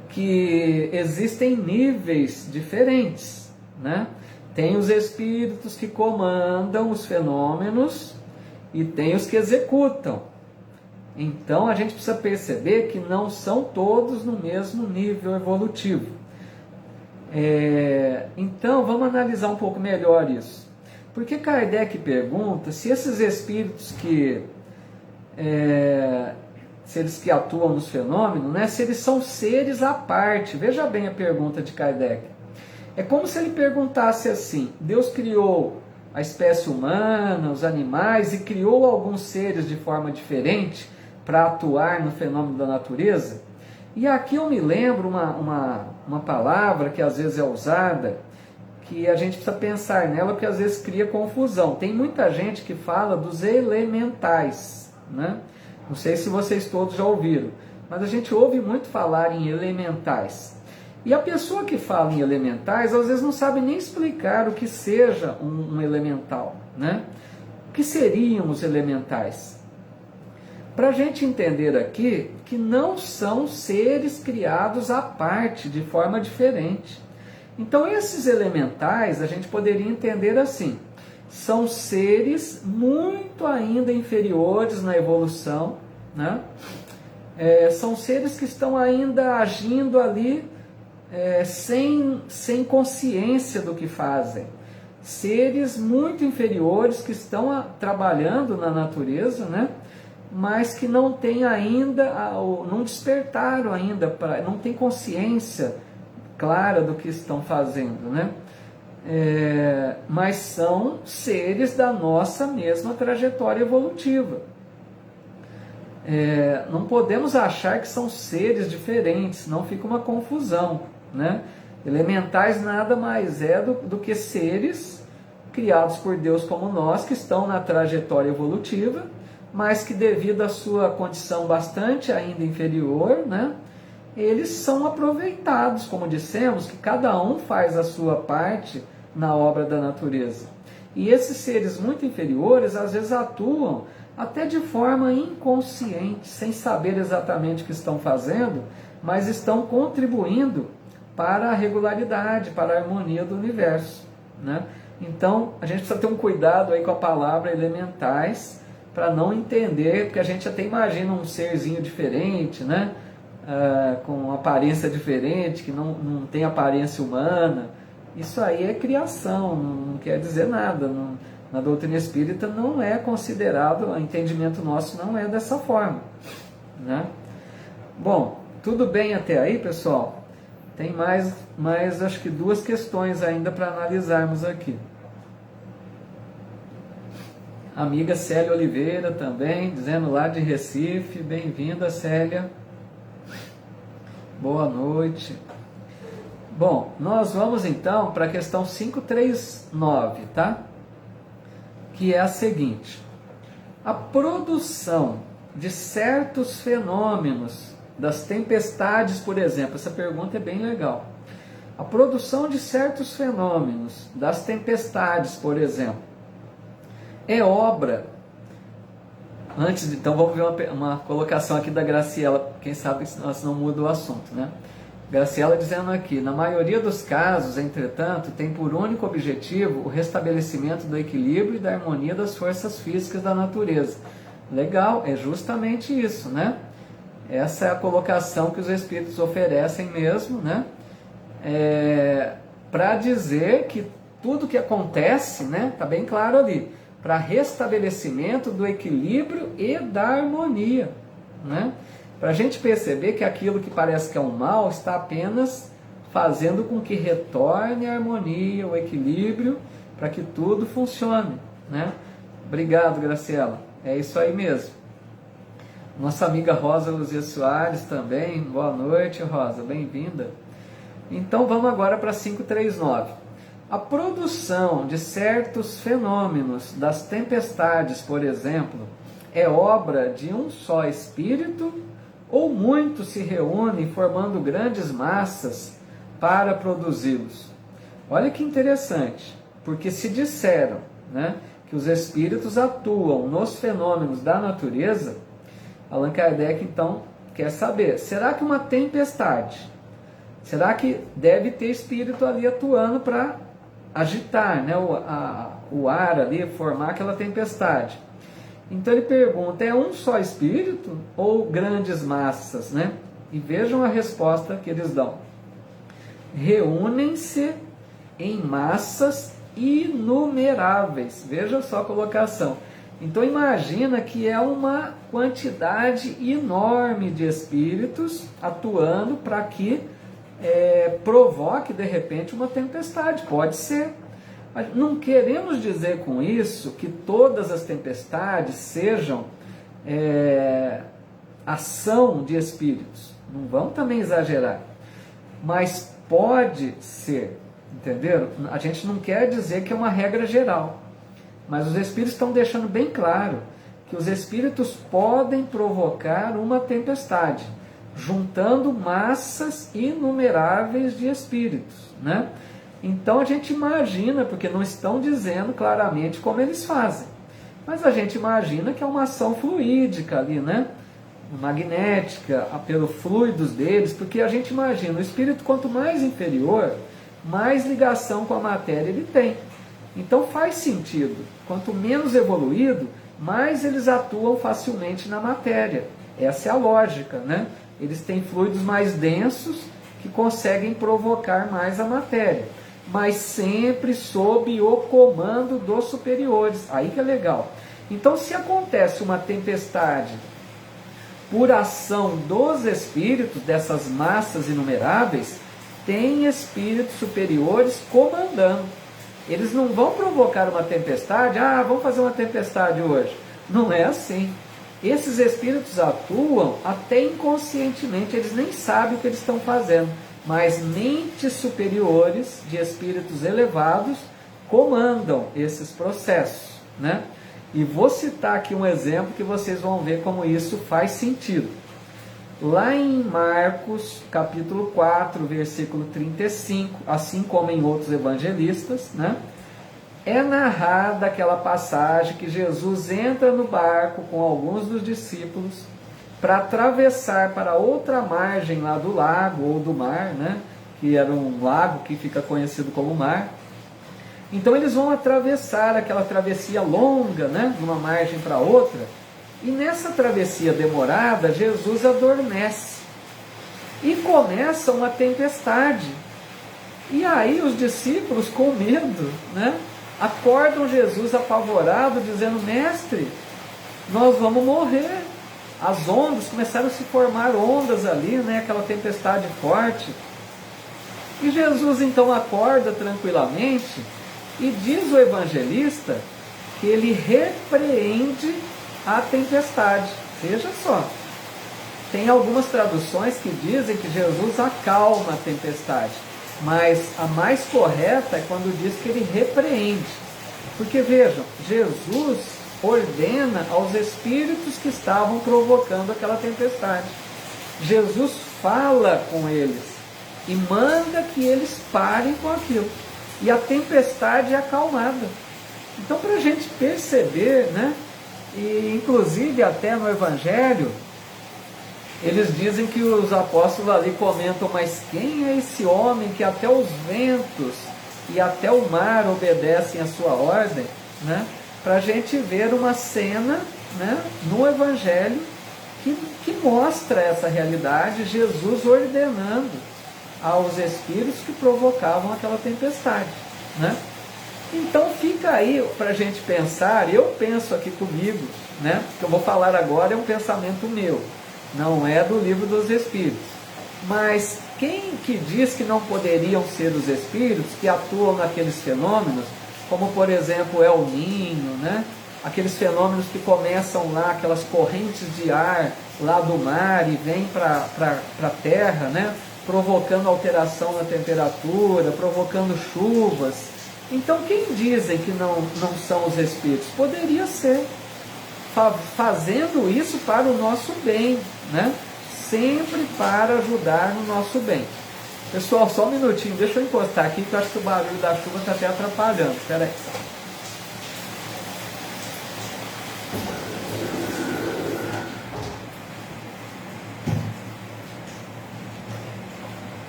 que existem níveis diferentes, né? Tem os espíritos que comandam os fenômenos e tem os que executam. Então a gente precisa perceber que não são todos no mesmo nível evolutivo. Então vamos analisar um pouco melhor isso. Porque Kardec pergunta se esses espíritos se eles que atuam nos fenômenos, né, se eles são seres à parte. Veja bem a pergunta de Kardec. É como se ele perguntasse assim, Deus criou a espécie humana, os animais, e criou alguns seres de forma diferente para atuar no fenômeno da natureza? E aqui eu me lembro uma palavra que às vezes é usada, que a gente precisa pensar nela, porque às vezes cria confusão. Tem muita gente que fala dos elementais, né? Não sei se vocês todos já ouviram, mas a gente ouve muito falar em elementais. E a pessoa que fala em elementais, às vezes não sabe nem explicar o que seja um elemental, né? O que seriam os elementais? Para a gente entender aqui que não são seres criados à parte, de forma diferente. Então esses elementais a gente poderia entender assim: são seres muito ainda inferiores na evolução, né? São seres que estão ainda agindo ali sem consciência do que fazem. Seres muito inferiores que estão trabalhando na natureza, né? Mas que não têm ainda, não despertaram ainda, não têm consciência clara do que estão fazendo, né? Mas são seres da nossa mesma trajetória evolutiva. Não podemos achar que são seres diferentes, senão fica uma confusão, né? Elementais nada mais do que seres criados por Deus como nós, que estão na trajetória evolutiva, mas que devido à sua condição bastante ainda inferior, né, eles são aproveitados, como dissemos, que cada um faz a sua parte na obra da natureza. E esses seres muito inferiores, às vezes atuam até de forma inconsciente, sem saber exatamente o que estão fazendo, mas estão contribuindo para a regularidade, para a harmonia do universo, né? Então, a gente precisa ter um cuidado aí com a palavra elementais, para não entender, porque a gente até imagina um serzinho diferente, né? Com aparência diferente, que não tem aparência humana. Isso aí é criação, não quer dizer nada. Na doutrina espírita não é considerado, o entendimento nosso não é dessa forma, né? Bom, tudo bem até aí, pessoal? Tem mais acho que 2 questões ainda para analisarmos aqui. Amiga Célia Oliveira também, dizendo lá de Recife. Bem-vinda, Célia. Boa noite. Bom, nós vamos então para a questão 539, tá? Que é a seguinte: a produção de certos fenômenos, das tempestades, por exemplo. Essa pergunta é bem legal. A produção de certos fenômenos, das tempestades, por exemplo, é obra. Então vamos ver uma colocação aqui da Graciela, quem sabe nós não muda o assunto, né? Graciela dizendo aqui: na maioria dos casos, entretanto, tem por único objetivo o restabelecimento do equilíbrio e da harmonia das forças físicas da natureza. Legal, é justamente isso, né? Essa é a colocação que os espíritos oferecem mesmo, né? Para dizer que tudo que acontece, né? Tá bem claro ali, para restabelecimento do equilíbrio e da harmonia, né? Para a gente perceber que aquilo que parece que é um mal está apenas fazendo com que retorne a harmonia, o equilíbrio, para que tudo funcione, né? Obrigado, Graciela. É isso aí mesmo. Nossa amiga Rosa Luzia Soares também. Boa noite, Rosa. Bem-vinda. Então vamos agora para 539. A produção de certos fenômenos, das tempestades, por exemplo, é obra de um só espírito ou muitos se reúnem formando grandes massas para produzi-los? Olha que interessante, porque se disseram, né, que os espíritos atuam nos fenômenos da natureza, Allan Kardec então quer saber, será que uma tempestade, será que deve ter espírito ali atuando para agitar, né, o ar ali, formar aquela tempestade? Então ele pergunta, é um só espírito ou grandes massas, né? E vejam a resposta que eles dão. Reúnem-se em massas inumeráveis. Veja só a colocação. Então imagina que é uma quantidade enorme de espíritos atuando para que provoque de repente uma tempestade. Pode ser. Mas não queremos dizer com isso que todas as tempestades sejam ação de espíritos. Não vamos também exagerar. Mas pode ser, entenderam? A gente não quer dizer que é uma regra geral. Mas os Espíritos estão deixando bem claro que os Espíritos podem provocar uma tempestade, juntando massas inumeráveis de Espíritos, né? Então a gente imagina, porque não estão dizendo claramente como eles fazem, mas a gente imagina que é uma ação fluídica ali, né? Magnética, pelos fluidos deles, porque a gente imagina, o Espírito quanto mais inferior, mais ligação com a matéria ele tem. Então faz sentido, quanto menos evoluído, mais eles atuam facilmente na matéria. Essa é a lógica, né? Eles têm fluidos mais densos que conseguem provocar mais a matéria, mas sempre sob o comando dos superiores. Aí que é legal. Então, se acontece uma tempestade por ação dos espíritos, dessas massas inumeráveis, tem espíritos superiores comandando. Eles não vão provocar uma tempestade, vamos fazer uma tempestade hoje. Não é assim. Esses espíritos atuam até inconscientemente, eles nem sabem o que eles estão fazendo, mas mentes superiores de espíritos elevados comandam esses processos, né? E vou citar aqui um exemplo que vocês vão ver como isso faz sentido. Lá em Marcos, capítulo 4, versículo 35, assim como em outros evangelistas, né, é narrada aquela passagem que Jesus entra no barco com alguns dos discípulos para atravessar para outra margem lá do lago ou do mar, né, que era um lago que fica conhecido como mar. Então eles vão atravessar aquela travessia longa, né, de uma margem para outra. E nessa travessia demorada, Jesus adormece. E começa uma tempestade. E aí os discípulos, com medo, né, acordam Jesus apavorado, dizendo: Mestre, nós vamos morrer. As ondas, começaram a se formar ondas ali, né, aquela tempestade forte. E Jesus então acorda tranquilamente e diz o evangelista que ele repreende a tempestade. Veja só, tem algumas traduções que dizem que Jesus acalma a tempestade, mas a mais correta é quando diz que ele repreende. Porque vejam, Jesus ordena aos espíritos que estavam provocando aquela tempestade. Jesus fala com eles e manda que eles parem com aquilo. E a tempestade é acalmada. Então, para a gente perceber, né? E inclusive até no Evangelho, eles dizem que os apóstolos ali comentam: mas quem é esse homem que até os ventos e até o mar obedecem à sua ordem, né? Para a gente ver uma cena, né, no Evangelho que mostra essa realidade, Jesus ordenando aos espíritos que provocavam aquela tempestade, né? Então fica aí para a gente pensar. Eu penso aqui comigo, né? O que eu vou falar agora é um pensamento meu, não é do Livro dos Espíritos. Mas quem que diz que não poderiam ser os espíritos que atuam naqueles fenômenos, como por exemplo El Ninho, né? Aqueles fenômenos que começam lá, aquelas correntes de ar lá do mar e vêm para a terra, né? Provocando alteração na temperatura, provocando chuvas. Então quem dizem que não são os espíritos? Poderia ser, fazendo isso para o nosso bem, né? Sempre para ajudar no nosso bem. Pessoal, só um minutinho, deixa eu encostar aqui, que eu acho que o barulho da chuva está até atrapalhando. Espera aí.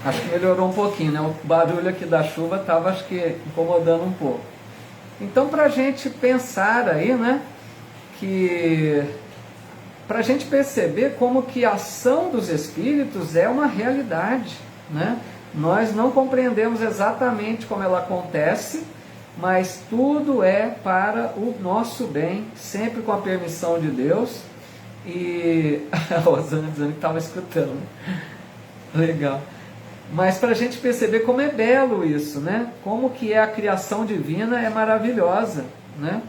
Acho que melhorou um pouquinho, né? O barulho aqui da chuva estava, acho que, incomodando um pouco. Então, para a gente pensar aí, né? Que para a gente perceber como que a ação dos espíritos é uma realidade, né? Nós não compreendemos exatamente como ela acontece, mas tudo é para o nosso bem, sempre com a permissão de Deus. E a Rosana dizendo que estava escutando. Legal. Mas para a gente perceber como é belo isso, né? Como que a criação divina é maravilhosa, né?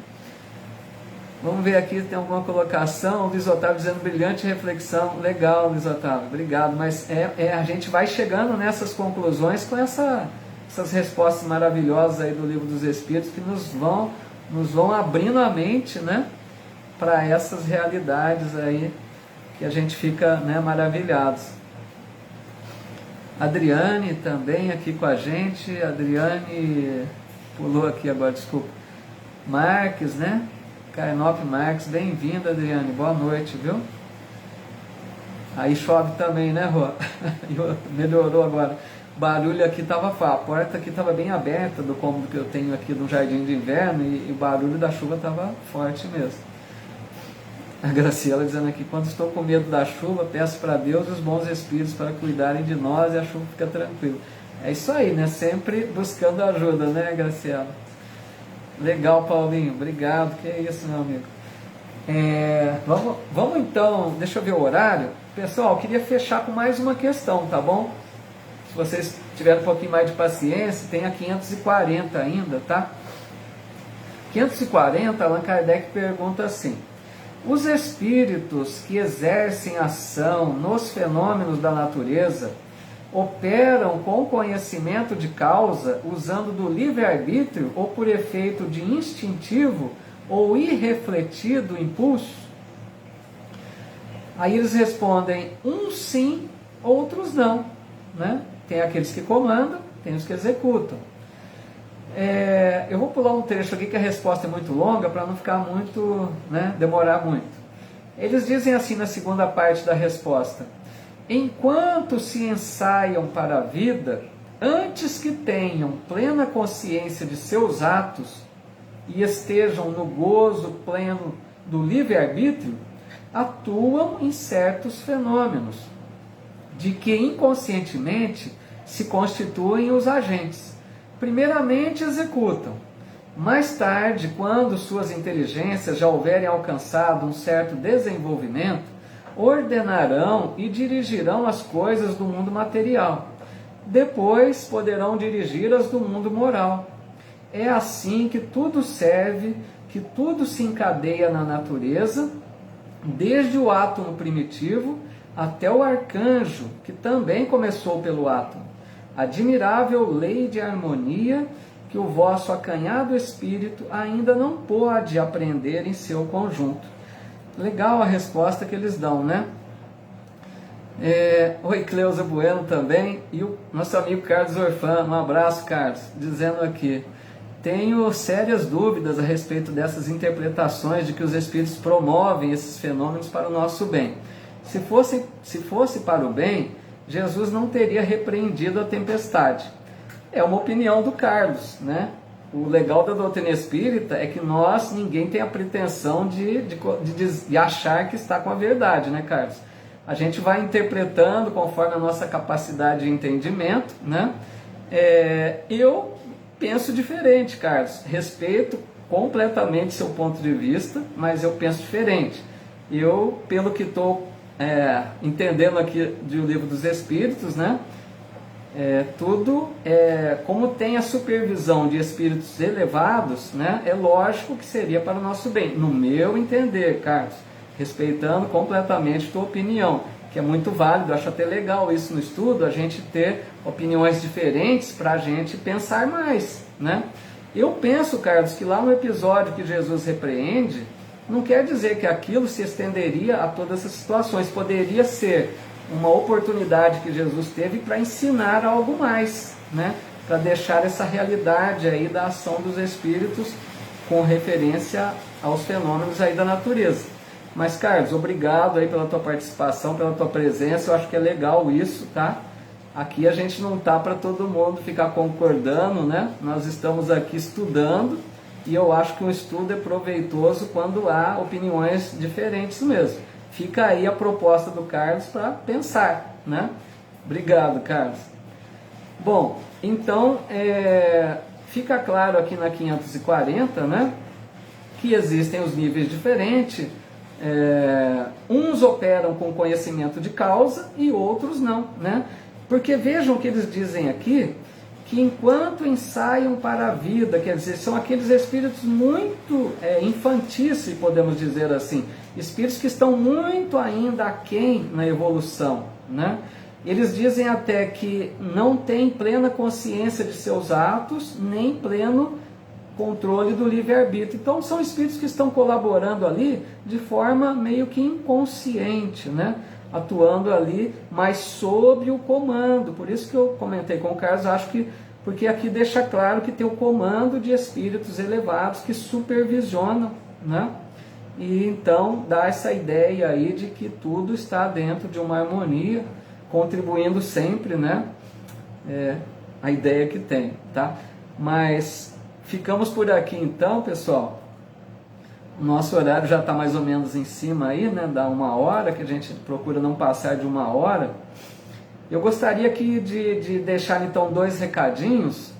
Vamos ver aqui se tem alguma colocação. O Luiz Otávio dizendo brilhante reflexão. Legal, Luiz Otávio, obrigado. Mas a gente vai chegando nessas conclusões com essas respostas maravilhosas aí do Livro dos Espíritos que nos vão abrindo a mente, né, para essas realidades aí que a gente fica, né, maravilhados. Adriane também aqui com a gente. Adriane pulou aqui agora, desculpa. Marques, né? Carnop Marques, bem-vinda, Adriane, boa noite, viu? Aí chove também, né, Rô? Melhorou agora. O barulho aqui estava, a porta aqui estava bem aberta do cômodo que eu tenho aqui no jardim de inverno e o barulho da chuva estava forte mesmo. A Graciela dizendo aqui, quando estou com medo da chuva, peço para Deus e os bons espíritos para cuidarem de nós e a chuva fica tranquila. É isso aí, né? Sempre buscando ajuda, né, Graciela? Legal, Paulinho, obrigado, que é isso, meu amigo. Vamos então, deixa eu ver o horário. Pessoal, eu queria fechar com mais uma questão, tá bom? Se vocês tiverem um pouquinho mais de paciência, tem a 540 ainda, tá? 540, Allan Kardec pergunta assim: os espíritos que exercem ação nos fenômenos da natureza operam com conhecimento de causa, usando do livre-arbítrio ou por efeito de instintivo ou irrefletido impulso? Aí eles respondem, uns sim, outros não, né? Tem aqueles que comandam, tem os que executam. Eu vou pular um trecho aqui que a resposta é muito longa para não ficar muito, né, demorar muito. Eles dizem assim na segunda parte da resposta: enquanto se ensaiam para a vida, antes que tenham plena consciência de seus atos e estejam no gozo pleno do livre-arbítrio, atuam em certos fenômenos, de que inconscientemente se constituem os agentes. Primeiramente executam. Mais tarde, quando suas inteligências já houverem alcançado um certo desenvolvimento, ordenarão e dirigirão as coisas do mundo material. Depois poderão dirigir as do mundo moral. É assim que tudo serve, que tudo se encadeia na natureza, desde o átomo primitivo até o arcanjo, que também começou pelo átomo. Admirável lei de harmonia que o vosso acanhado espírito ainda não pode aprender em seu conjunto. Legal a resposta que eles dão, né? Oi, Cleusa Bueno também, e o nosso amigo Carlos Orfan, um abraço, Carlos, dizendo aqui: tenho sérias dúvidas a respeito dessas interpretações de que os espíritos promovem esses fenômenos para o nosso bem. Se fosse para o bem, Jesus não teria repreendido a tempestade. É uma opinião do Carlos, né? O legal da doutrina espírita é que ninguém tem a pretensão de achar que está com a verdade, né, Carlos? A gente vai interpretando conforme a nossa capacidade de entendimento, né? Eu penso diferente, Carlos. Respeito completamente seu ponto de vista, mas eu penso diferente. Eu, pelo que estou entendendo aqui do Livro dos Espíritos, né? Como tem a supervisão de espíritos elevados, né? É lógico que seria para o nosso bem, no meu entender, Carlos, respeitando completamente tua opinião, que é muito válido. Acho até legal isso no estudo, a gente ter opiniões diferentes para a gente pensar mais, né? Eu penso, Carlos, que lá no episódio que Jesus repreende, não quer dizer que aquilo se estenderia a todas essas situações. Poderia ser uma oportunidade que Jesus teve para ensinar algo mais, né? Para deixar essa realidade aí da ação dos espíritos com referência aos fenômenos aí da natureza. Mas, Carlos, obrigado aí pela tua participação, pela tua presença. Eu acho que é legal isso, tá? Aqui a gente não tá para todo mundo ficar concordando, né? Nós estamos aqui estudando. E eu acho que um estudo é proveitoso quando há opiniões diferentes mesmo. Fica aí a proposta do Carlos para pensar, né? Obrigado, Carlos. Bom, então, fica claro aqui na 540, né? Que existem os níveis diferentes. Uns operam com conhecimento de causa e outros não, né? Porque vejam o que eles dizem aqui, que enquanto ensaiam para a vida, quer dizer, são aqueles espíritos muito infantis, se podemos dizer assim, espíritos que estão muito ainda aquém na evolução, né? Eles dizem até que não têm plena consciência de seus atos, nem pleno controle do livre-arbítrio. Então são espíritos que estão colaborando ali de forma meio que inconsciente, né? Atuando ali, mas sob o comando. Por isso que eu comentei com o Carlos, acho que porque aqui deixa claro que tem o comando de espíritos elevados que supervisionam, né? E então dá essa ideia aí de que tudo está dentro de uma harmonia, contribuindo sempre, né? A ideia que tem, tá? Mas ficamos por aqui então, pessoal. O nosso horário já está mais ou menos em cima aí, né? Dá 1 hora, que a gente procura não passar de 1 hora. Eu gostaria aqui de deixar então 2 recadinhos.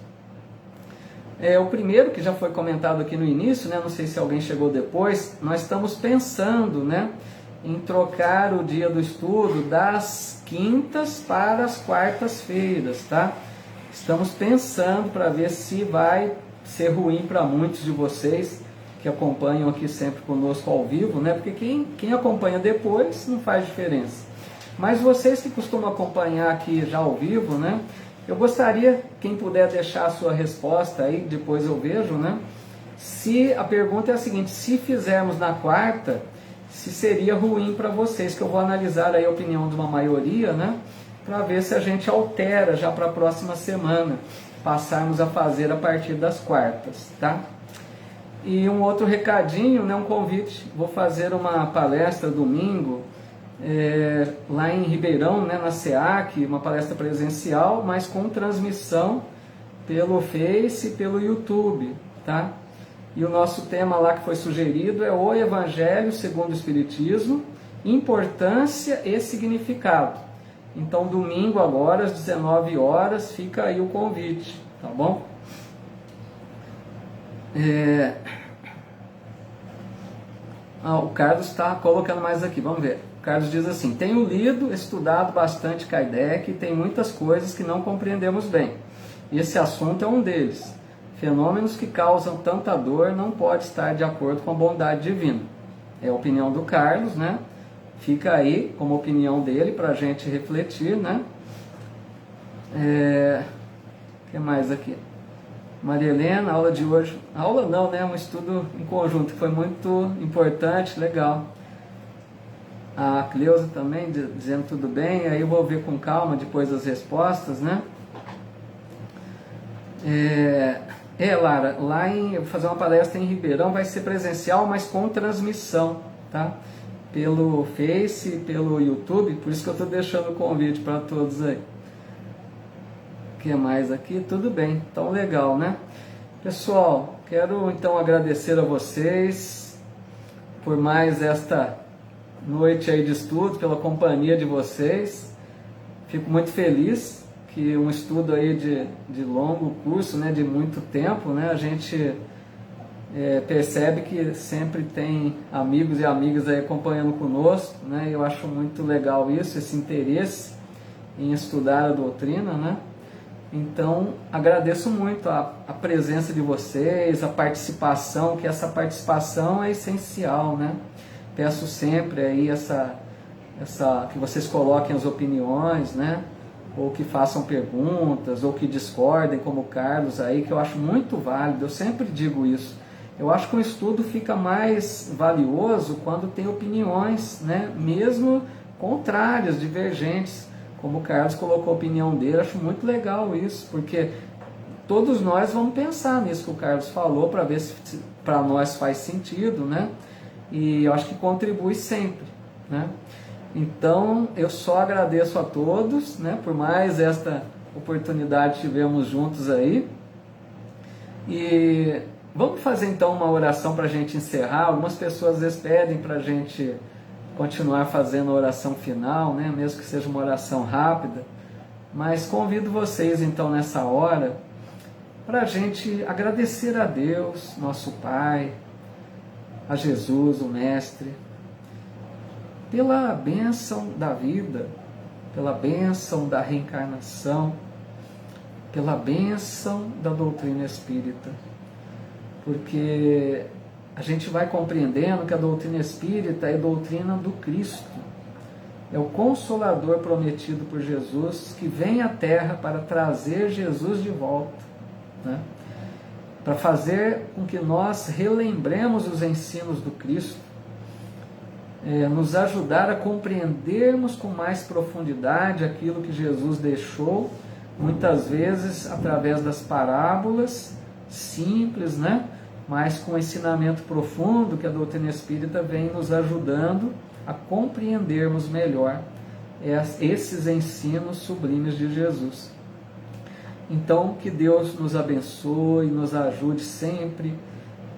O primeiro, que já foi comentado aqui no início, né? Não sei se alguém chegou depois, nós estamos pensando, né, em trocar o dia do estudo das quintas para as quartas-feiras, tá? Estamos pensando para ver se vai ser ruim para muitos de vocês que acompanham aqui sempre conosco ao vivo, né? Porque quem acompanha depois não faz diferença. Mas vocês que costumam acompanhar aqui já ao vivo, né? Eu gostaria, quem puder deixar a sua resposta aí, depois eu vejo, né? Se a pergunta é a seguinte: se fizermos na quarta, se seria ruim para vocês, que eu vou analisar aí a opinião de uma maioria, né? Para ver se a gente altera já para a próxima semana, passarmos a fazer a partir das quartas, tá? E um outro recadinho, né, um convite, vou fazer uma palestra domingo, lá em Ribeirão, né, na SEAC, uma palestra presencial, mas com transmissão pelo Face e pelo YouTube, tá? E o nosso tema lá que foi sugerido é o Evangelho segundo o Espiritismo, importância e significado. Então, domingo agora, às 19 horas, fica aí o convite, tá bom? O Carlos está colocando mais aqui, vamos ver. O Carlos diz assim: tenho lido, estudado bastante Kardec e tem muitas coisas que não compreendemos bem. Esse assunto é um deles. Fenômenos que causam tanta dor não pode estar de acordo com a bondade divina. É a opinião do Carlos, né? Fica aí como opinião dele para a gente refletir, né? O que mais aqui? Maria Helena, aula de hoje. Aula não, né? Um estudo em conjunto que foi muito importante, legal. A Cleusa também dizendo tudo bem. Aí eu vou ver com calma depois as respostas, né? Lara, eu vou fazer uma palestra em Ribeirão, vai ser presencial, mas com transmissão, tá? Pelo Face e pelo YouTube, por isso que eu estou deixando o convite para todos aí. O que mais aqui? Tudo bem, então legal, né? Pessoal, quero então agradecer a vocês por mais esta noite aí de estudo, pela companhia de vocês. Fico muito feliz que um estudo aí de longo curso, né, de muito tempo, né, a gente percebe que sempre tem amigos e amigas aí acompanhando conosco, né, eu acho muito legal isso, esse interesse em estudar a doutrina, né. Então agradeço muito a presença de vocês, a participação, que essa participação é essencial, né. Peço sempre aí que vocês coloquem as opiniões, né, ou que façam perguntas, ou que discordem, como o Carlos aí, que eu acho muito válido, eu sempre digo isso. Eu acho que o estudo fica mais valioso quando tem opiniões, né, mesmo contrárias, divergentes, como o Carlos colocou a opinião dele. Eu acho muito legal isso, porque todos nós vamos pensar nisso que o Carlos falou, para ver se para nós faz sentido, né, e eu acho que contribui sempre, né. Então, eu só agradeço a todos, né, por mais esta oportunidade que tivemos juntos aí. E vamos fazer então uma oração para a gente encerrar. Algumas pessoas às vezes pedem para a gente continuar fazendo a oração final, né, mesmo que seja uma oração rápida. Mas convido vocês então nessa hora para a gente agradecer a Deus, nosso Pai, a Jesus, o Mestre, pela bênção da vida, pela bênção da reencarnação, pela bênção da doutrina espírita, porque a gente vai compreendendo que a doutrina espírita é doutrina do Cristo, é o Consolador prometido por Jesus, que vem à Terra para trazer Jesus de volta, né? Para fazer com que nós relembremos os ensinos do Cristo, nos ajudar a compreendermos com mais profundidade aquilo que Jesus deixou, muitas vezes através das parábolas simples, né? Mas com ensinamento profundo que a doutrina espírita vem nos ajudando a compreendermos melhor esses ensinos sublimes de Jesus. Então, que Deus nos abençoe, nos ajude sempre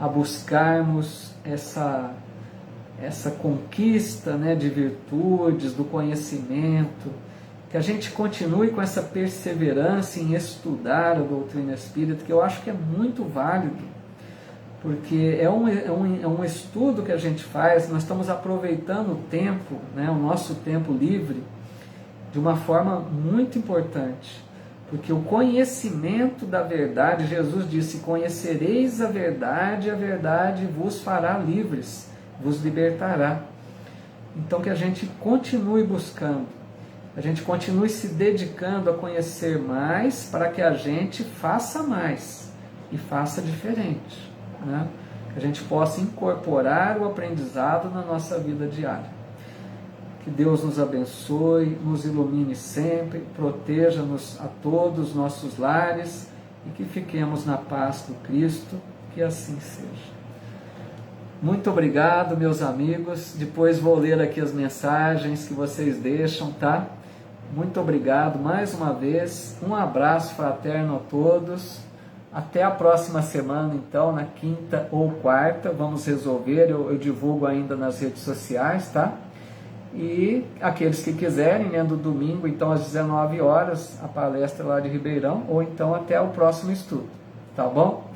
a buscarmos essa conquista, né, de virtudes, do conhecimento, que a gente continue com essa perseverança em estudar a doutrina espírita, que eu acho que é muito válido, porque é um estudo que a gente faz, nós estamos aproveitando o tempo, né, o nosso tempo livre, de uma forma muito importante, porque o conhecimento da verdade, Jesus disse, conhecereis a verdade vos fará livres, vos libertará. Então que a gente continue buscando, a gente continue se dedicando a conhecer mais, para que a gente faça mais e faça diferente, né? Que a gente possa incorporar o aprendizado na nossa vida diária. Que Deus nos abençoe, nos ilumine sempre, proteja-nos a todos os nossos lares e que fiquemos na paz do Cristo, que assim seja. Muito obrigado, meus amigos. Depois vou ler aqui as mensagens que vocês deixam, tá? Muito obrigado mais uma vez. Um abraço fraterno a todos. Até a próxima semana, então, na quinta ou quarta. Vamos resolver, eu divulgo ainda nas redes sociais, tá? E aqueles que quiserem, né, do domingo, então às 19 horas, a palestra lá de Ribeirão, ou então até o próximo estudo, tá bom?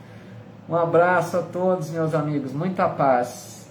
Um abraço a todos, meus amigos, muita paz.